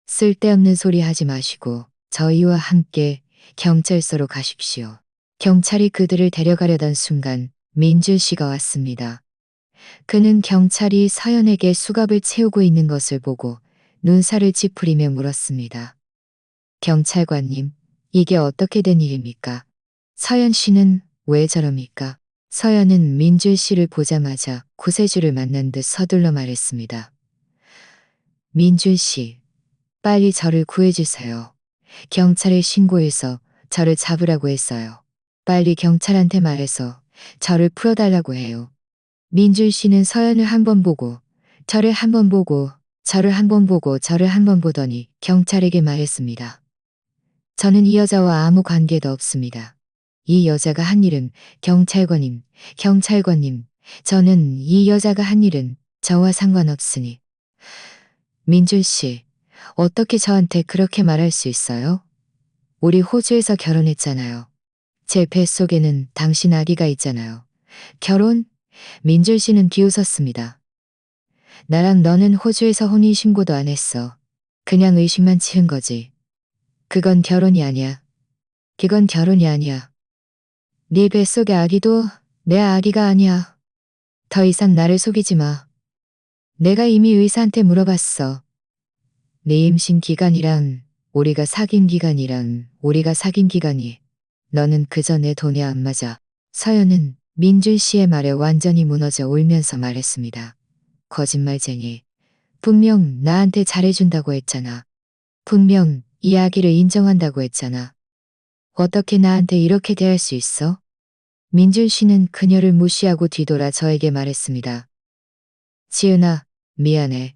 쓸데없는 소리 하지 마시고 저희와 함께 경찰서로 가십시오. 경찰이 그들을 데려가려던 순간 민준 씨가 왔습니다. 그는 경찰이 서연에게 수갑을 채우고 있는 것을 보고 눈살을 찌푸리며 물었습니다. 경찰관님, 이게 어떻게 된 일입니까? 서연 씨는 왜 저럽니까? 서연은 민준 씨를 보자마자 구세주를 만난 듯 서둘러 말했습니다. 민준 씨, 빨리 저를 구해주세요. 경찰에 신고해서 저를 잡으라고 했어요. 빨리 경찰한테 말해서 저를 풀어달라고 해요. 민준 씨는 서연을 한 번 보고 저를 한 번 보고 저를 한 번 보고 저를 한 번 보더니 경찰에게 말했습니다. 저는 이 여자와 아무 관계도 없습니다. 이 여자가 한 일은 경찰관님, 저는 이 여자가 한 일은 저와 상관없으니. 민준 씨, 어떻게 저한테 그렇게 말할 수 있어요? 우리 호주에서 결혼했잖아요. 제 뱃속에는 당신 아기가 있잖아요. 결혼? 민준 씨는 비웃었습니다. 나랑 너는 호주에서 혼인신고도 안 했어. 그냥 의심만 치른 거지. 그건 결혼이 아니야. 그건 결혼이 아니야. 네 뱃속의 아기도 내 아기가 아니야. 더 이상 나를 속이지 마. 내가 이미 의사한테 물어봤어. 네 임신 기간이랑 우리가 사귄 기간이 너는 그저 내 돈이 안 맞아. 서연은 민준 씨의 말에 완전히 무너져 울면서 말했습니다. 거짓말쟁이. 분명 나한테 잘해준다고 했잖아. 분명 이 아기를 인정한다고 했잖아. 어떻게 나한테 이렇게 대할 수 있어? 민준 씨는 그녀를 무시하고 뒤돌아 저에게 말했습니다. 지은아, 미안해.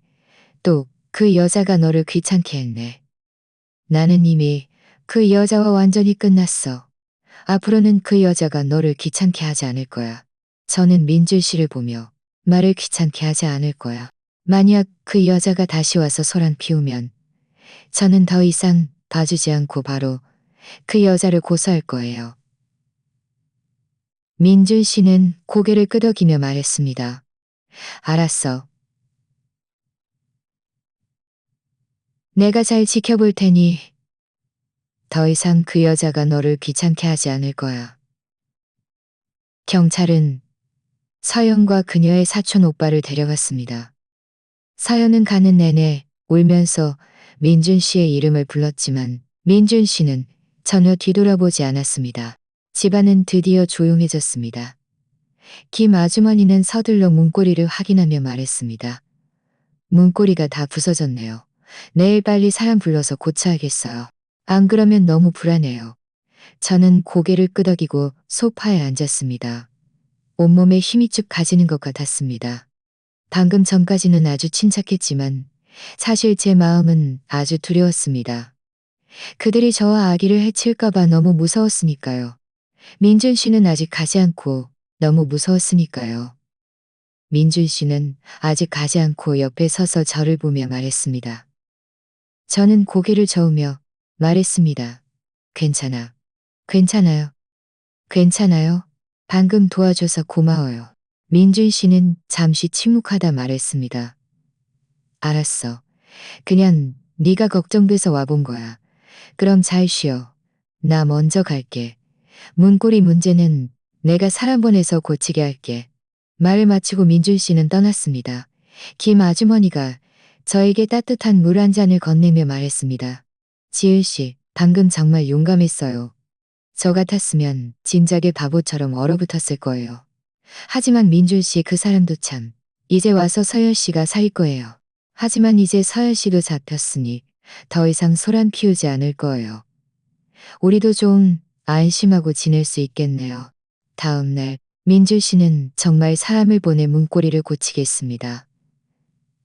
또 그 여자가 너를 귀찮게 했네. 나는 이미 그 여자와 완전히 끝났어. 앞으로는 그 여자가 너를 귀찮게 하지 않을 거야. 저는 민준 씨를 보며 말을 귀찮게 하지 않을 거야. 만약 그 여자가 다시 와서 소란 피우면 저는 더 이상 봐주지 않고 바로 그 여자를 고소할 거예요. 민준 씨는 고개를 끄덕이며 말했습니다. 알았어. 내가 잘 지켜볼 테니 더 이상 그 여자가 너를 귀찮게 하지 않을 거야. 경찰은 서연과 그녀의 사촌 오빠를 데려갔습니다. 서연은 가는 내내 울면서 민준 씨의 이름을 불렀지만 민준 씨는 전혀 뒤돌아보지 않았습니다. 집안은 드디어 조용해졌습니다. 김 아주머니는 서둘러 문고리를 확인하며 말했습니다. 문고리가 다 부서졌네요. 내일 빨리 사람 불러서 고쳐야겠어요. 안 그러면 너무 불안해요. 저는 고개를 끄덕이고 소파에 앉았습니다. 온몸에 힘이 쭉 가지는 것 같았습니다. 방금 전까지는 아주 침착했지만 사실 제 마음은 아주 두려웠습니다. 그들이 저와 아기를 해칠까봐 너무 무서웠으니까요. 민준 씨는 아직 가지 않고 너무 무서웠으니까요. 민준 씨는 아직 가지 않고 옆에 서서 저를 보며 말했습니다. 저는 고개를 저으며 말했습니다. 괜찮아. 괜찮아요. 괜찮아요. 방금 도와줘서 고마워요. 민준 씨는 잠시 침묵하다 말했습니다. 알았어. 그냥 네가 걱정돼서 와본 거야. 그럼 잘 쉬어. 나 먼저 갈게. 문고리 문제는 내가 사람 보내서 고치게 할게. 말을 마치고 민준 씨는 떠났습니다. 김 아주머니가 저에게 따뜻한 물 한 잔을 건네며 말했습니다. 지은 씨, 방금 정말 용감했어요. 저 같았으면 진작에 바보처럼 얼어붙었을 거예요. 하지만 민준 씨 그 사람도 참. 이제 와서 서연 씨가 살 거예요. 하지만 이제 서연 씨도 잡혔으니 더 이상 소란 피우지 않을 거예요. 우리도 좀 안심하고 지낼 수 있겠네요. 다음 날 민준 씨는 정말 사람을 보내 문고리를 고치겠습니다.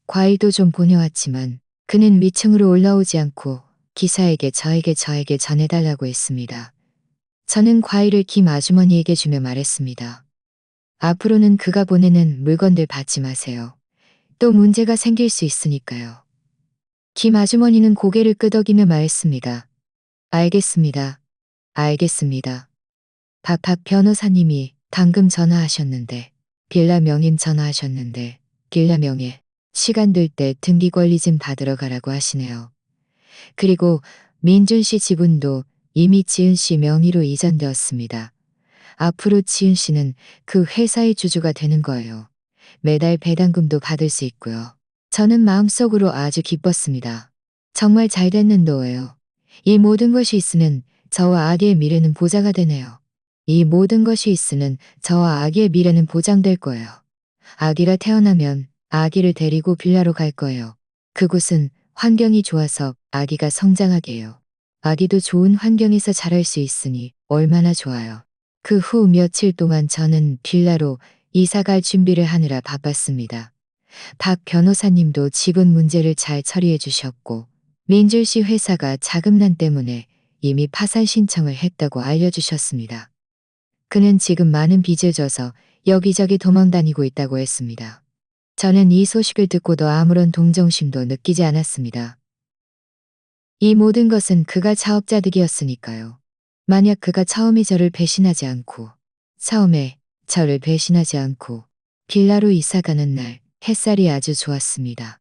과일도 좀 보내왔지만 그는 위층으로 올라오지 않고 기사에게 저에게 전해달라고 했습니다. 저는 과일을 김 아주머니에게 주며 말했습니다. 앞으로는 그가 보내는 물건들 받지 마세요. 또 문제가 생길 수 있으니까요. 김 아주머니는 고개를 끄덕이며 말했습니다. 알겠습니다. 알겠습니다. 박 변호사님이 방금 전화하셨는데, 빌라 명인 전화하셨는데, 빌라 명예, 시간 될 때 등기 권리 좀 받으러 가라고 하시네요. 그리고 민준 씨 지분도 이미 지은 씨 명의로 이전되었습니다. 앞으로 지은 씨는 그 회사의 주주가 되는 거예요. 매달 배당금도 받을 수 있고요. 저는 마음속으로 아주 기뻤습니다. 정말 잘 됐는 도예요. 이 모든 것이 있으면 저와 아기의 미래는 보장가 되네요. 이 모든 것이 있으면 저와 아기의 미래는 보장될 거예요. 아기가 태어나면 아기를 데리고 빌라로 갈 거예요. 그곳은 환경이 좋아서 아기가 성장하게 해요. 아기도 좋은 환경에서 자랄 수 있으니 얼마나 좋아요. 그 후 며칠 동안 저는 빌라로 이사갈 준비를 하느라 바빴습니다. 박 변호사님도 지분 문제를 잘 처리해 주셨고 민준 씨 회사가 자금난 때문에 이미 파산 신청을 했다고 알려주셨습니다. 그는 지금 많은 빚을 져서 여기저기 도망다니고 있다고 했습니다. 저는 이 소식을 듣고도 아무런 동정심도 느끼지 않았습니다. 이 모든 것은 그가 자업자득이었으니까요. 만약 그가 처음에 저를 배신하지 않고 빌라로 이사가는 날 햇살이 아주 좋았습니다.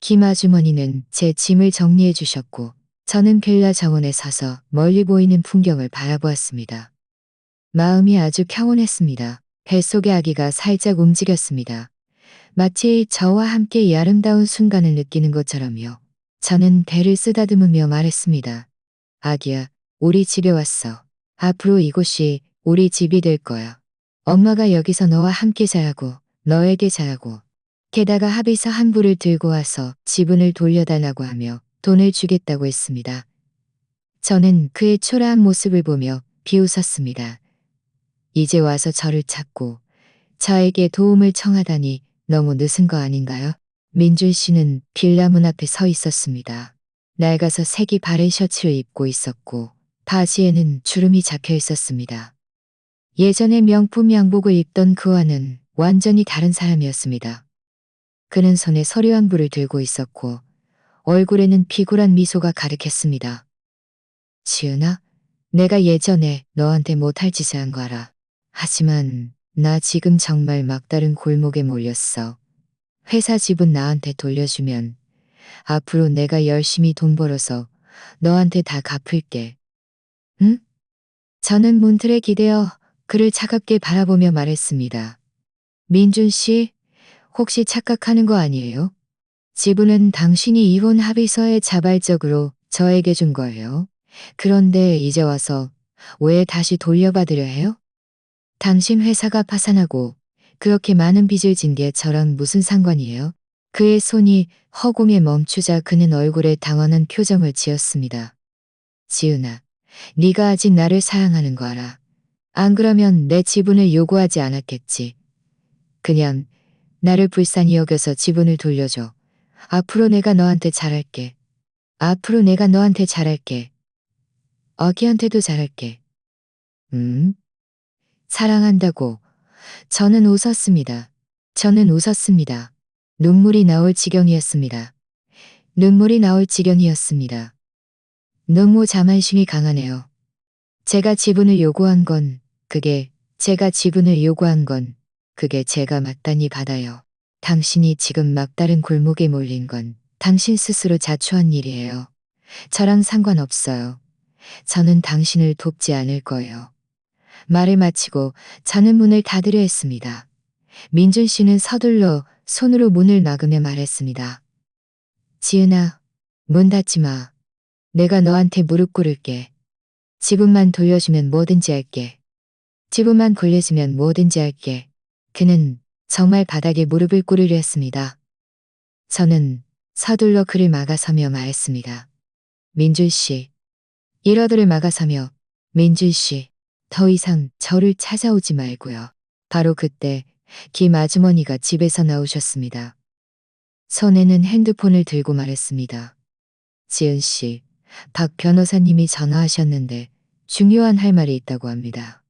김 아주머니는 제 짐을 정리해 주셨고 저는 빌라 정원에 서서 멀리 보이는 풍경을 바라보았습니다. 마음이 아주 평온했습니다. 뱃속의 아기가 살짝 움직였습니다. 마치 저와 함께 이 아름다운 순간을 느끼는 것처럼요. 저는 배를 쓰다듬으며 말했습니다. 아기야, 우리 집에 왔어. 앞으로 이곳이 우리 집이 될 거야. 엄마가 여기서 너와 함께 자라고 너에게 잘하고 게다가 합의서 한 부를 들고 와서 지분을 돌려달라고 하며 돈을 주겠다고 했습니다. 저는 그의 초라한 모습을 보며 비웃었습니다. 이제 와서 저를 찾고 저에게 도움을 청하다니 너무 늦은 거 아닌가요? 민준 씨는 빌라 문 앞에 서 있었습니다. 낡아서 색이 바른 셔츠를 입고 있었고 바지에는 주름이 잡혀 있었습니다. 예전에 명품 양복을 입던 그와는 완전히 다른 사람이었습니다. 그는 손에 서류 한 부를 들고 있었고 얼굴에는 비굴한 미소가 가득했습니다. 지은아, 내가 예전에 너한테 못할 짓을 한 거 알아. 하지만 나 지금 정말 막다른 골목에 몰렸어. 회사 집은 나한테 돌려주면 앞으로 내가 열심히 돈 벌어서 너한테 다 갚을게. 응? 저는 문틀에 기대어 그를 차갑게 바라보며 말했습니다. 민준 씨, 혹시 착각하는 거 아니에요? 지분은 당신이 이혼 합의서에 자발적으로 저에게 준 거예요. 그런데 이제 와서 왜 다시 돌려받으려 해요? 당신 회사가 파산하고 그렇게 많은 빚을 진 게 저랑 무슨 상관이에요? 그의 손이 허공에 멈추자 그는 얼굴에 당황한 표정을 지었습니다. 지은아, 네가 아직 나를 사랑하는 거 알아. 안 그러면 내 지분을 요구하지 않았겠지. 그냥 나를 불쌍히 여겨서 지분을 돌려줘. 앞으로 내가 너한테 잘할게. 앞으로 내가 너한테 잘할게. 어기한테도 잘할게. 음? 사랑한다고. 저는 웃었습니다. 저는 웃었습니다. 눈물이 나올 지경이었습니다. 눈물이 나올 지경이었습니다. 너무 자만심이 강하네요. 제가 지분을 요구한 건, 제가 지분을 요구한 건, 그게 제가 마땅히 받아요. 당신이 지금 막다른 골목에 몰린 건 당신 스스로 자초한 일이에요. 저랑 상관없어요. 저는 당신을 돕지 않을 거예요. 말을 마치고 저는 문을 닫으려 했습니다. 민준 씨는 서둘러 손으로 문을 막으며 말했습니다. 지은아, 문 닫지 마. 내가 너한테 무릎 꿇을게. 지분만 돌려주면 뭐든지 할게. 지분만 돌려주면 뭐든지 할게. 그는 정말 바닥에 무릎을 꿇으려 했습니다. 저는 서둘러 그를 막아서며 말했습니다. 민준 씨. 이러들을 막아서며 민준 씨. 더 이상 저를 찾아오지 말고요. 바로 그때 김 아주머니가 집에서 나오셨습니다. 손에는 핸드폰을 들고 말했습니다. 지은 씨, 박 변호사님이 전화하셨는데 중요한 할 말이 있다고 합니다.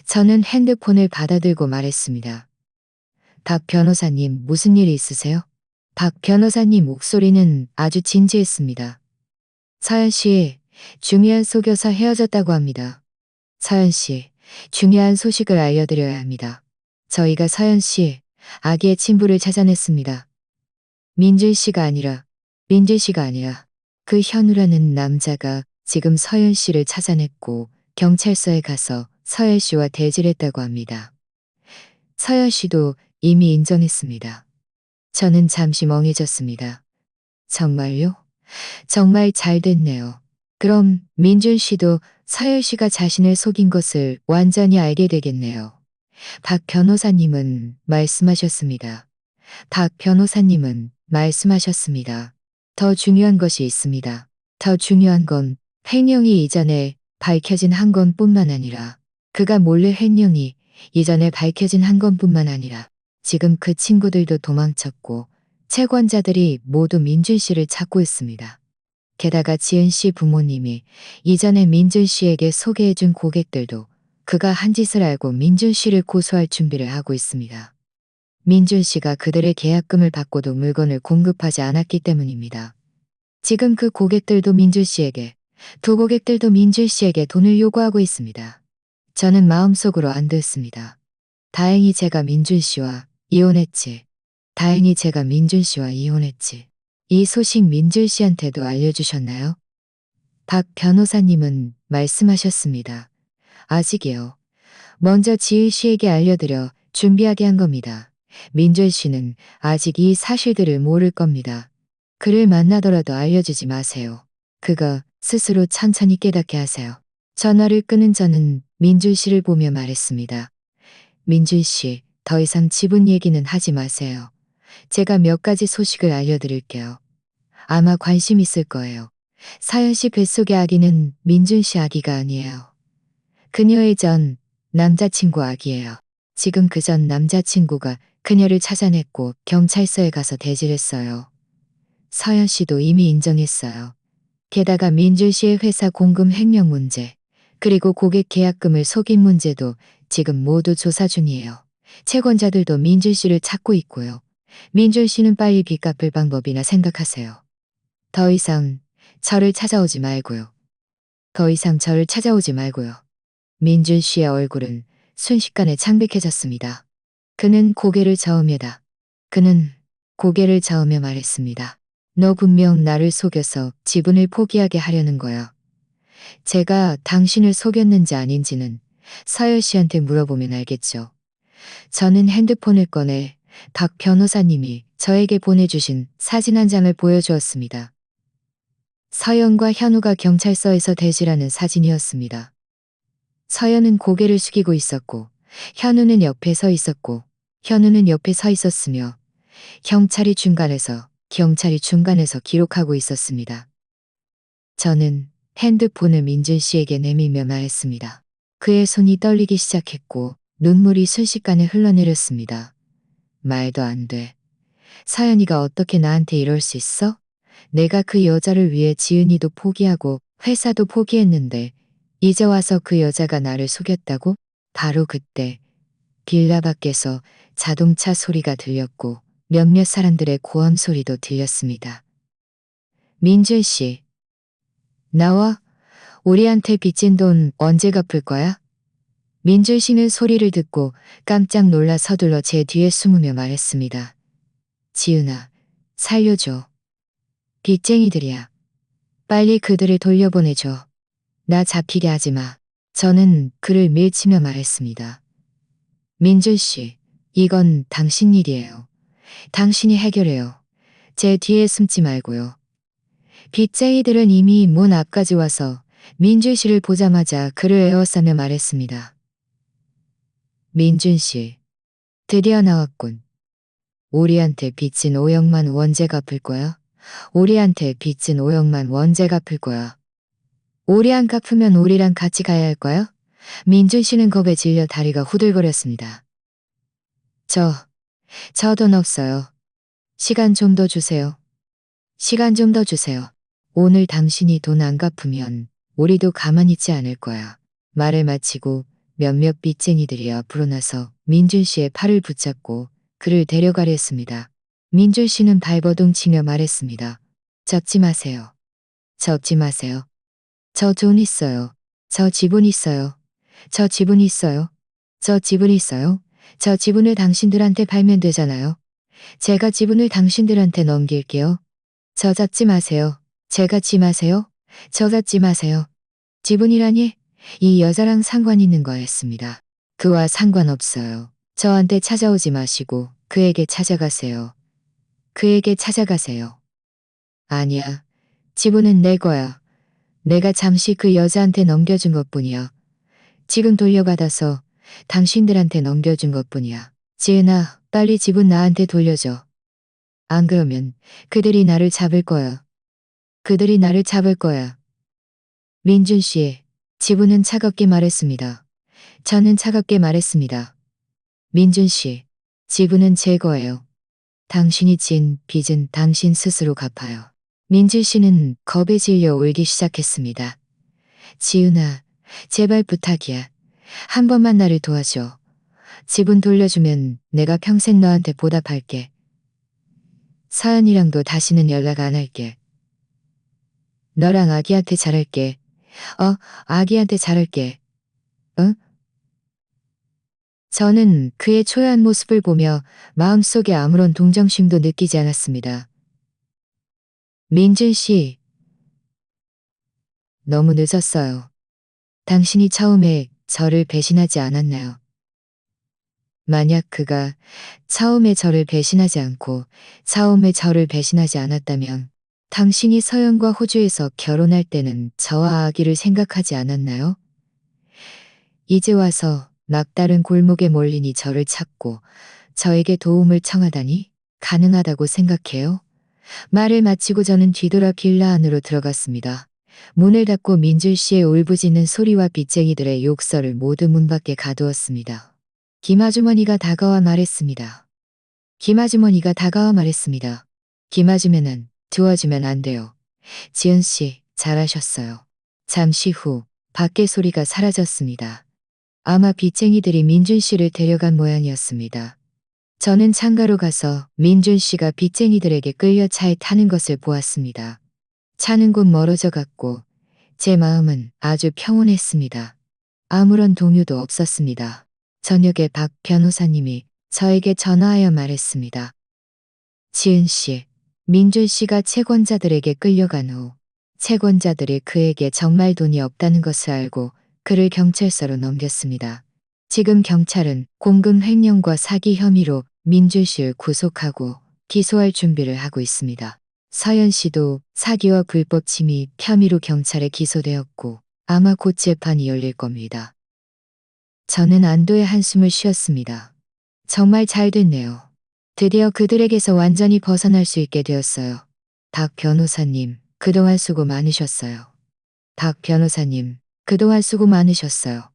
저는 핸드폰을 받아들고 말했습니다. 박 변호사님, 무슨 일이 있으세요? 박 변호사님 목소리는 아주 진지했습니다. 서연 씨, 중요한 속여서 헤어졌다고 합니다. 서연 씨, 중요한 소식을 알려드려야 합니다. 저희가 서연 씨, 아기의 친부를 찾아냈습니다. 민준 씨가 아니라 그 현우라는 남자가 지금 서연 씨를 찾아냈고 경찰서에 가서 서연 씨와 대질했다고 합니다. 서연 씨도 이미 인정했습니다. 저는 잠시 멍해졌습니다. 정말요? 정말 잘 됐네요. 그럼 민준 씨도 서연 씨가 자신을 속인 것을 완전히 알게 되겠네요. 박 변호사님은 말씀하셨습니다. 박 변호사님은 말씀하셨습니다. 더 중요한 것이 있습니다. 더 중요한 건 횡령이 이전에 밝혀진 한 건뿐만 아니라 그가 몰래 횡령이 이전에 밝혀진 한 건뿐만 아니라 지금 그 친구들도 도망쳤고 채권자들이 모두 민준 씨를 찾고 있습니다. 게다가 지은 씨 부모님이 이전에 민준 씨에게 소개해준 고객들도 그가 한 짓을 알고 민준 씨를 고소할 준비를 하고 있습니다. 민준 씨가 그들의 계약금을 받고도 물건을 공급하지 않았기 때문입니다. 지금 그 고객들도 민준 씨에게, 두 고객들도 민준 씨에게 돈을 요구하고 있습니다. 저는 마음속으로 안도했습니다. 다행히 제가 민준 씨와 이혼했지. 다행히 제가 민준 씨와 이혼했지. 이 소식 민준 씨한테도 알려주셨나요? 박 변호사님은 말씀하셨습니다. 아직이요. 먼저 지은 씨에게 알려드려 준비하게 한 겁니다. 민준 씨는 아직 이 사실들을 모를 겁니다. 그를 만나더라도 알려주지 마세요. 그가 스스로 천천히 깨닫게 하세요. 전화를 끊은 저는 민준 씨를 보며 말했습니다. 민준 씨, 더 이상 지분 얘기는 하지 마세요. 제가 몇 가지 소식을 알려드릴게요. 아마 관심 있을 거예요. 사연 씨 뱃속의 아기는 민준 씨 아기가 아니에요. 그녀의 전 남자친구 아기예요. 지금 그 전 남자친구가 그녀를 찾아냈고 경찰서에 가서 대질했어요. 서연 씨도 이미 인정했어요. 게다가 민준 씨의 회사 공금 횡령 문제, 그리고 고객 계약금을 속인 문제도 지금 모두 조사 중이에요. 채권자들도 민준 씨를 찾고 있고요. 민준 씨는 빨리 빚 갚을 방법이나 생각하세요. 더 이상 저를 찾아오지 말고요. 더 이상 저를 찾아오지 말고요. 민준 씨의 얼굴은 순식간에 창백해졌습니다. 그는 고개를 저으며 말했습니다. 너 분명 나를 속여서 지분을 포기하게 하려는 거야. 제가 당신을 속였는지 아닌지는 서열 씨한테 물어보면 알겠죠. 저는 핸드폰을 꺼내 박 변호사님이 저에게 보내주신 사진 한 장을 보여주었습니다. 서연과 현우가 경찰서에서 대질하는 사진이었습니다. 서연은 고개를 숙이고 있었고, 현우는 옆에 서 있었고, 현우는 옆에 서 있었으며, 경찰이 중간에서 기록하고 있었습니다. 저는 핸드폰을 민준 씨에게 내밀며 말했습니다. 그의 손이 떨리기 시작했고, 눈물이 순식간에 흘러내렸습니다. 말도 안 돼. 서연이가 어떻게 나한테 이럴 수 있어? 내가 그 여자를 위해 지은이도 포기하고 회사도 포기했는데 이제 와서 그 여자가 나를 속였다고? 바로 그때 빌라 밖에서 자동차 소리가 들렸고 몇몇 사람들의 고함 소리도 들렸습니다. 민준 씨, 나와. 우리한테 빚진 돈 언제 갚을 거야? 민준 씨는 소리를 듣고 깜짝 놀라 서둘러 제 뒤에 숨으며 말했습니다. 지은아, 살려줘. 빚쟁이들이야. 빨리 그들을 돌려보내줘. 나 잡히게 하지 마. 저는 그를 밀치며 말했습니다. 민준 씨, 이건 당신 일이에요. 당신이 해결해요. 제 뒤에 숨지 말고요. 빚쟁이들은 이미 문 앞까지 와서 민준 씨를 보자마자 그를 에워싸며 말했습니다. 민준 씨, 드디어 나왔군. 우리한테 빚진 5억만 언제 갚을 거야? 우리한테 빚진 5억만 언제 갚을 거야? 우리 안 갚으면 우리랑 같이 가야 할 거야? 민준 씨는 겁에 질려 다리가 후들거렸습니다. 저 돈 없어요. 시간 좀 더 주세요. 시간 좀 더 주세요. 오늘 당신이 돈 안 갚으면 우리도 가만히 있지 않을 거야. 말을 마치고 몇몇 빚쟁이들이 앞으로 나서 민준 씨의 팔을 붙잡고 그를 데려가려 했습니다. 민준 씨는 발버둥 치며 말했습니다. 접지 마세요. 접지 마세요. 저 돈 있어요. 저 지분 있어요. 저 지분 있어요. 저 지분 있어요. 저 지분을 당신들한테 팔면 되잖아요. 제가 지분을 당신들한테 넘길게요. 저 잡지 마세요. 제가 지 마세요. 저 잡지 마세요. 지분이라니? 이 여자랑 상관 있는 거였습니다. 그와 상관없어요. 저한테 찾아오지 마시고 그에게 찾아가세요. 그에게 찾아가세요. 아니야. 지분은 내 거야. 내가 잠시 그 여자한테 넘겨준 것뿐이야. 지금 돌려받아서 당신들한테 넘겨준 것뿐이야. 지은아, 빨리 지분 나한테 돌려줘. 안 그러면 그들이 나를 잡을 거야. 그들이 나를 잡을 거야. 민준 씨, 지분은 차갑게 말했습니다. 저는 차갑게 말했습니다. 민준 씨, 지분은 제 거예요. 당신이 진 빚은 당신 스스로 갚아요. 민준 씨는 겁에 질려 울기 시작했습니다. 지은아, 제발 부탁이야. 한 번만 나를 도와줘. 지분 돌려주면 내가 평생 너한테 보답할게. 서연이랑도 다시는 연락 안 할게. 너랑 아기한테 잘할게. 아기한테 잘할게. 응? 저는 그의 초라한 모습을 보며 마음속에 아무런 동정심도 느끼지 않았습니다. 민준 씨, 너무 늦었어요. 당신이 처음에 저를 배신하지 않았나요? 만약 그가 처음에 저를 배신하지 않았다면 당신이 서연과 호주에서 결혼할 때는 저와 아기를 생각하지 않았나요? 이제 와서 막다른 골목에 몰리니 저를 찾고 저에게 도움을 청하다니 가능하다고 생각해요? 말을 마치고 저는 뒤돌아 빌라 안으로 들어갔습니다. 문을 닫고 민준 씨의 울부짖는 소리와 빚쟁이들의 욕설을 모두 문 밖에 가두었습니다. 김아주머니가 다가와 말했습니다. 김아주면은 두어주면 안 돼요. 지은 씨, 잘하셨어요. 잠시 후 밖의 소리가 사라졌습니다. 아마 빚쟁이들이 민준 씨를 데려간 모양이었습니다. 저는 창가로 가서 민준 씨가 빚쟁이들에게 끌려 차에 타는 것을 보았습니다. 차는 곧 멀어져 갔고 제 마음은 아주 평온했습니다. 아무런 동요도 없었습니다. 저녁에 박 변호사님이 저에게 전화하여 말했습니다. 지은 씨, 민준 씨가 채권자들에게 끌려간 후 채권자들이 그에게 정말 돈이 없다는 것을 알고 그를 경찰서로 넘겼습니다. 지금 경찰은 공금 횡령과 사기 혐의로 민준 씨를 구속하고 기소할 준비를 하고 있습니다. 서연 씨도 사기와 불법 침입 혐의로 경찰에 기소되었고 아마 곧 재판이 열릴 겁니다. 저는 안도의 한숨을 쉬었습니다. 정말 잘 됐네요. 드디어 그들에게서 완전히 벗어날 수 있게 되었어요. 박 변호사님, 그동안 수고 많으셨어요. 박 변호사님, 그동안 수고 많으셨어요.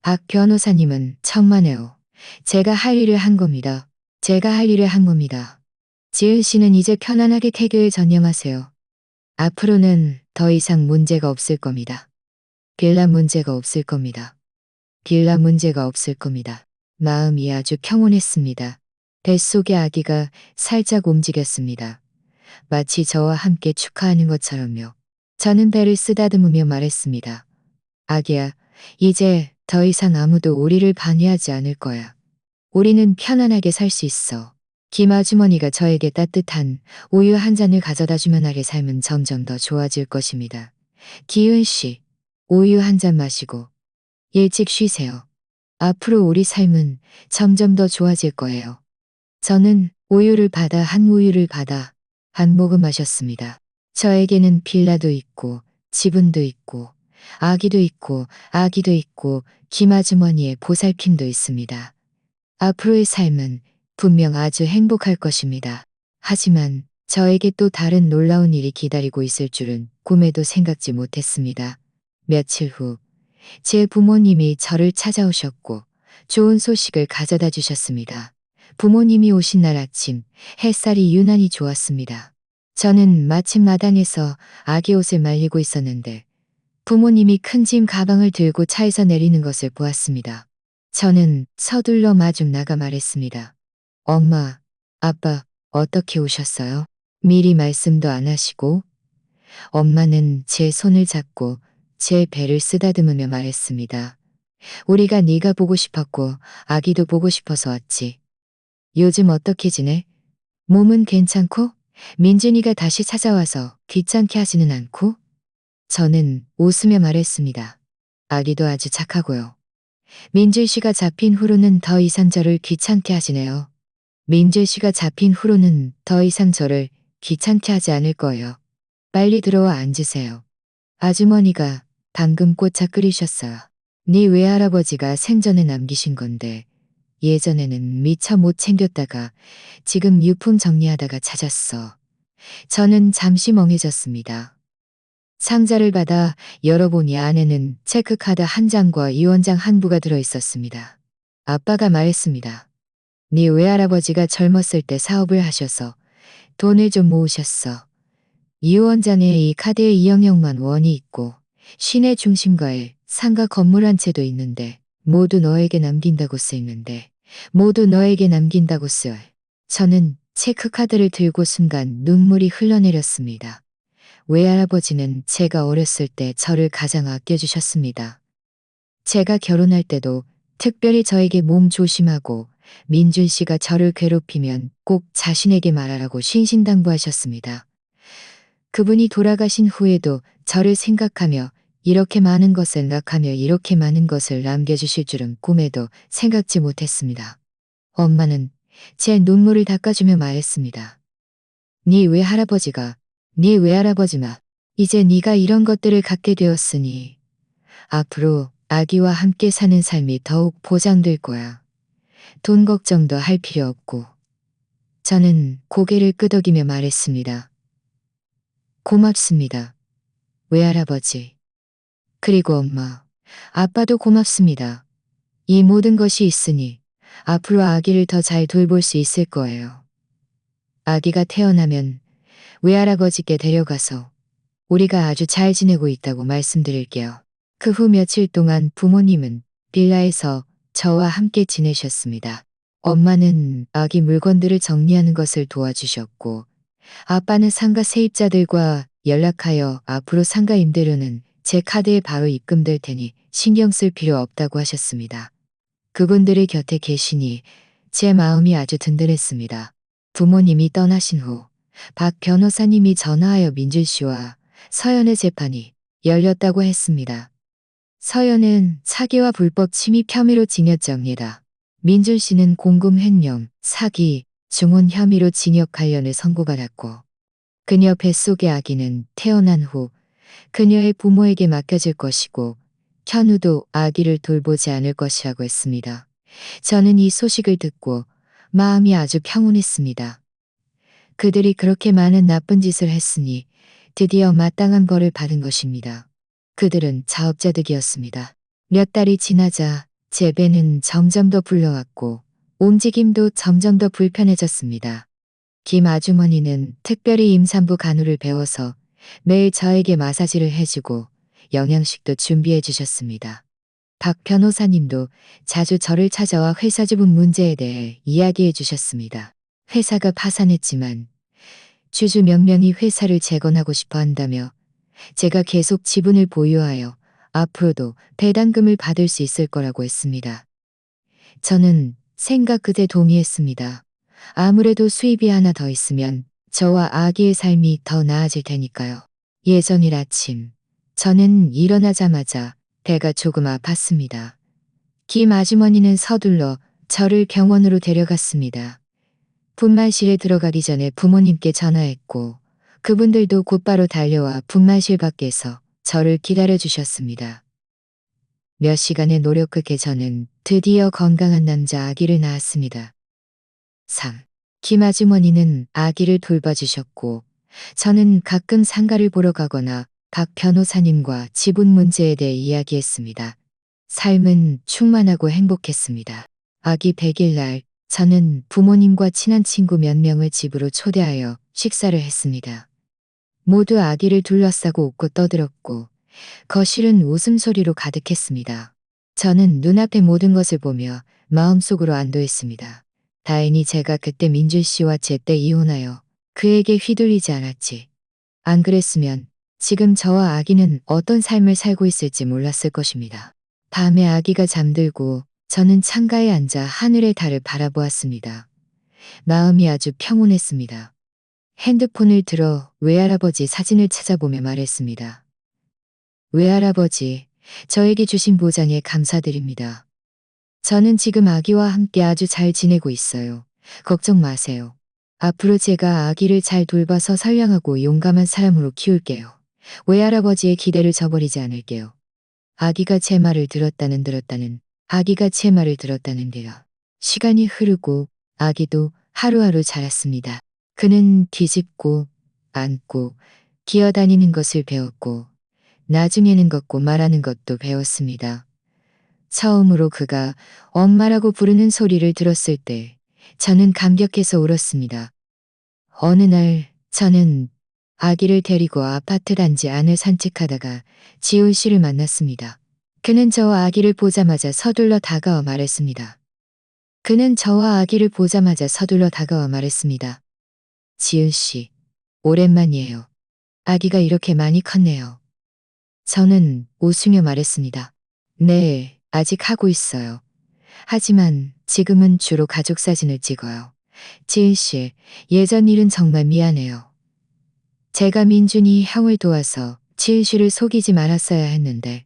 박 변호사님은 천만에요. 제가 할 일을 한 겁니다. 제가 할 일을 한 겁니다. 지은 씨는 이제 편안하게 태교에 전념하세요. 앞으로는 더 이상 문제가 없을 겁니다. 빌라 문제가 없을 겁니다. 빌라 문제가 없을 겁니다. 마음이 아주 평온했습니다. 뱃속의 아기가 살짝 움직였습니다. 마치 저와 함께 축하하는 것처럼요. 저는 배를 쓰다듬으며 말했습니다. 아기야, 이제 더 이상 아무도 우리를 방해하지 않을 거야. 우리는 편안하게 살 수 있어. 김 아주머니가 저에게 따뜻한 우유 한 잔을 가져다 주면 나의 삶은 점점 더 좋아질 것입니다. 기은 씨, 우유 한 잔 마시고 일찍 쉬세요. 앞으로 우리 삶은 점점 더 좋아질 거예요. 저는 우유를 받아 한 모금 마셨습니다. 저에게는 빌라도 있고 지분도 있고 아기도 있고 김아주머니의 보살핌도 있습니다. 앞으로의 삶은 분명 아주 행복할 것입니다. 하지만 저에게 또 다른 놀라운 일이 기다리고 있을 줄은 꿈에도 생각지 못했습니다. 며칠 후 제 부모님이 저를 찾아오셨고 좋은 소식을 가져다 주셨습니다. 부모님이 오신 날 아침 햇살이 유난히 좋았습니다. 저는 마침 마당에서 아기 옷을 말리고 있었는데 부모님이 큰 짐 가방을 들고 차에서 내리는 것을 보았습니다. 저는 서둘러 마중 나가 말했습니다. 엄마, 아빠, 어떻게 오셨어요? 미리 말씀도 안 하시고? 엄마는 제 손을 잡고 제 배를 쓰다듬으며 말했습니다. 우리가 네가 보고 싶었고 아기도 보고 싶어서 왔지. 요즘 어떻게 지내? 몸은 괜찮고? 민준이가 다시 찾아와서 귀찮게 하지는 않고? 저는 웃으며 말했습니다. 아기도 아주 착하고요. 민준 씨가 잡힌 후로는 더 이상 저를 귀찮게 하시네요. 민준 씨가 잡힌 후로는 더 이상 저를 귀찮게 하지 않을 거예요. 빨리 들어와 앉으세요. 아주머니가 방금 꽃차 끓이셨어요. 네 외할아버지가 생전에 남기신 건데 예전에는 미처 못 챙겼다가 지금 유품 정리하다가 찾았어. 저는 잠시 멍해졌습니다. 상자를 받아 열어보니 안에는 체크카드 한 장과 유언장 한 부가 들어있었습니다. 아빠가 말했습니다. 네 외할아버지가 젊었을 때 사업을 하셔서 돈을 좀 모으셨어. 유언장에 이 카드에 2억만 원이 있고 시내 중심가에 상가 건물 한 채도 있는데 모두 너에게 남긴다고 쓰이는데 모두 너에게 남긴다고 쓰여. 저는 체크카드를 들고 순간 눈물이 흘러내렸습니다. 외할아버지는 제가 어렸을 때 저를 가장 아껴주셨습니다. 제가 결혼할 때도 특별히 저에게 몸 조심하고 민준 씨가 저를 괴롭히면 꼭 자신에게 말하라고 신신당부하셨습니다. 그분이 돌아가신 후에도 저를 생각하며 이렇게 많은 것을 남겨주실 줄은 꿈에도 생각지 못했습니다. 엄마는 제 눈물을 닦아주며 말했습니다. 네 외할아버지가 이제 네가 이런 것들을 갖게 되었으니 앞으로 아기와 함께 사는 삶이 더욱 보장될 거야. 돈 걱정도 할 필요 없고. 저는 고개를 끄덕이며 말했습니다. 고맙습니다. 외할아버지. 그리고 엄마, 아빠도 고맙습니다. 이 모든 것이 있으니 앞으로 아기를 더 잘 돌볼 수 있을 거예요. 아기가 태어나면 외할아버지께 데려가서 우리가 아주 잘 지내고 있다고 말씀드릴게요. 그 후 며칠 동안 부모님은 빌라에서 저와 함께 지내셨습니다. 엄마는 아기 물건들을 정리하는 것을 도와주셨고 아빠는 상가 세입자들과 연락하여 앞으로 상가 임대료는 제 카드에 바로 입금될 테니 신경 쓸 필요 없다고 하셨습니다. 그분들의 곁에 계시니 제 마음이 아주 든든했습니다. 부모님이 떠나신 후 박 변호사님이 전화하여 민준 씨와 서연의 재판이 열렸다고 했습니다. 서연은 사기와 불법 침입 혐의로 징역정이다. 민준 씨는 공금 횡령, 사기, 증언 혐의로 징역 관련을 선고받았고 그녀 뱃속의 아기는 태어난 후 그녀의 부모에게 맡겨질 것이고 현우도 아기를 돌보지 않을 것이라고 했습니다. 저는 이 소식을 듣고 마음이 아주 평온했습니다. 그들이 그렇게 많은 나쁜 짓을 했으니 드디어 마땅한 벌을 받은 것입니다. 그들은 자업자득이었습니다. 몇 달이 지나자 제 배는 점점 더 불러왔고 움직임도 점점 더 불편해졌습니다. 김 아주머니는 특별히 임산부 간호를 배워서 매일 저에게 마사지를 해주고 영양식도 준비해 주셨습니다. 박 변호사님도 자주 저를 찾아와 회사 지분 문제에 대해 이야기해 주셨습니다. 회사가 파산했지만 주주 몇 명이 회사를 재건하고 싶어 한다며 제가 계속 지분을 보유하여 앞으로도 배당금을 받을 수 있을 거라고 했습니다. 저는 생각 그대 동의했습니다. 아무래도 수입이 하나 더 있으면 저와 아기의 삶이 더 나아질 테니까요. 예전일 아침, 저는 일어나자마자 배가 조금 아팠습니다. 김 아주머니는 서둘러 저를 병원으로 데려갔습니다. 분만실에 들어가기 전에 부모님께 전화했고 그분들도 곧바로 달려와 분만실 밖에서 저를 기다려 주셨습니다. 몇 시간의 노력 끝에 저는 드디어 건강한 남자 아기를 낳았습니다. 3. 김 아주머니는 아기를 돌봐주셨고 저는 가끔 상가를 보러 가거나 박 변호사님과 지분 문제에 대해 이야기했습니다. 삶은 충만하고 행복했습니다. 아기 100일 날 저는 부모님과 친한 친구 몇 명을 집으로 초대하여 식사를 했습니다. 모두 아기를 둘러싸고 웃고 떠들었고 거실은 웃음소리로 가득했습니다. 저는 눈앞의 모든 것을 보며 마음속으로 안도했습니다. 다행히 제가 그때 민준 씨와 제때 이혼하여 그에게 휘둘리지 않았지. 안 그랬으면 지금 저와 아기는 어떤 삶을 살고 있을지 몰랐을 것입니다. 밤에 아기가 잠들고 저는 창가에 앉아 하늘의 달을 바라보았습니다. 마음이 아주 평온했습니다. 핸드폰을 들어 외할아버지 사진을 찾아보며 말했습니다. 외할아버지, 저에게 주신 보장에 감사드립니다. 저는 지금 아기와 함께 아주 잘 지내고 있어요. 걱정 마세요. 앞으로 제가 아기를 잘 돌봐서 선량하고 용감한 사람으로 키울게요. 외할아버지의 기대를 저버리지 않을게요. 아기가 제 말을 들었다는 아기가 제 말을 들었다는데요. 시간이 흐르고 아기도 하루하루 자랐습니다. 그는 뒤집고 앉고 기어다니는 것을 배웠고 나중에는 걷고 말하는 것도 배웠습니다. 처음으로 그가 엄마라고 부르는 소리를 들었을 때 저는 감격해서 울었습니다. 어느 날 저는 아기를 데리고 아파트 단지 안을 산책하다가 지훈 씨를 만났습니다. 그는 저와 아기를 보자마자 서둘러 다가와 말했습니다. 지훈 씨, 오랜만이에요. 아기가 이렇게 많이 컸네요. 저는 웃으며 말했습니다. 네, 아직 하고 있어요. 하지만 지금은 주로 가족 사진을 찍어요. 지은 씨, 예전 일은 정말 미안해요. 제가 민준이 형을 도와서 지은 씨를 속이지 말았어야 했는데.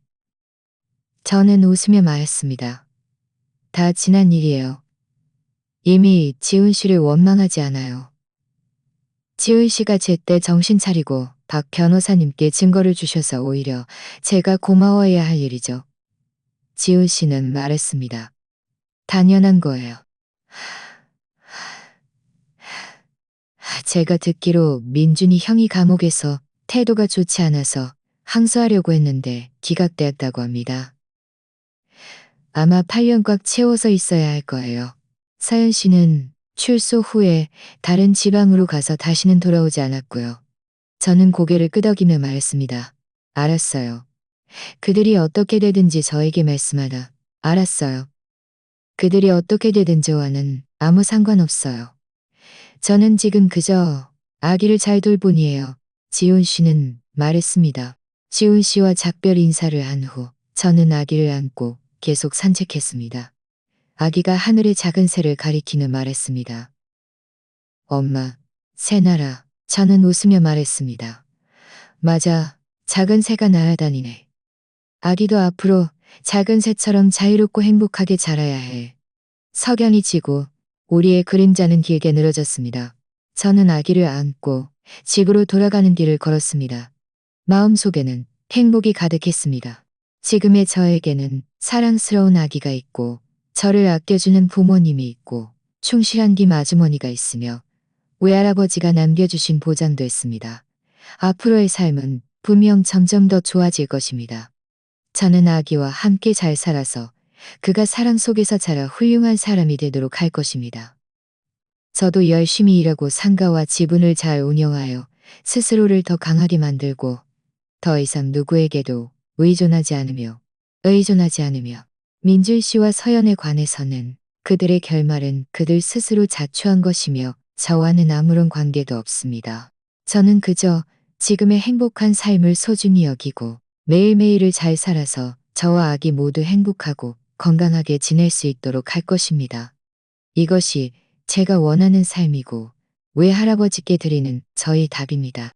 저는 웃으며 말했습니다. 다 지난 일이에요. 이미 지은 씨를 원망하지 않아요. 지은 씨가 제때 정신 차리고 박 변호사님께 증거를 주셔서 오히려 제가 고마워해야 할 일이죠. 지은 씨는 말했습니다. 당연한 거예요. 제가 듣기로 민준이 형이 감옥에서 태도가 좋지 않아서 항소하려고 했는데 기각되었다고 합니다. 아마 8년 꽉 채워서 있어야 할 거예요. 사연 씨는 출소 후에 다른 지방으로 가서 다시는 돌아오지 않았고요. 저는 고개를 끄덕이며 말했습니다. 알았어요. 그들이 어떻게 되든지 저에게 말씀하라. 알았어요. 그들이 어떻게 되든지와는 아무 상관없어요. 저는 지금 그저 아기를 잘 돌보니에요. 지훈 씨는 말했습니다. 지훈 씨와 작별 인사를 한 후 저는 아기를 안고 계속 산책했습니다. 아기가 하늘의 작은 새를 가리키며 말했습니다. 엄마, 새나라. 저는 웃으며 말했습니다. 맞아, 작은 새가 날아다니네. 아기도 앞으로 작은 새처럼 자유롭고 행복하게 자라야 해. 석양이 지고 우리의 그림자는 길게 늘어졌습니다. 저는 아기를 안고 집으로 돌아가는 길을 걸었습니다. 마음속에는 행복이 가득했습니다. 지금의 저에게는 사랑스러운 아기가 있고 저를 아껴주는 부모님이 있고 충실한 김 아주머니가 있으며 외할아버지가 남겨주신 보장도 있습니다. 앞으로의 삶은 분명 점점 더 좋아질 것입니다. 저는 아기와 함께 잘 살아서 그가 사랑 속에서 자라 훌륭한 사람이 되도록 할 것입니다. 저도 열심히 일하고 상가와 지분을 잘 운영하여 스스로를 더 강하게 만들고 더 이상 누구에게도 의존하지 않으며 민준 씨와 서연에 관해서는 그들의 결말은 그들 스스로 자초한 것이며 저와는 아무런 관계도 없습니다. 저는 그저 지금의 행복한 삶을 소중히 여기고 매일매일을 잘 살아서 저와 아기 모두 행복하고 건강하게 지낼 수 있도록 할 것입니다. 이것이 제가 원하는 삶이고 외할아버지께 드리는 저의 답입니다.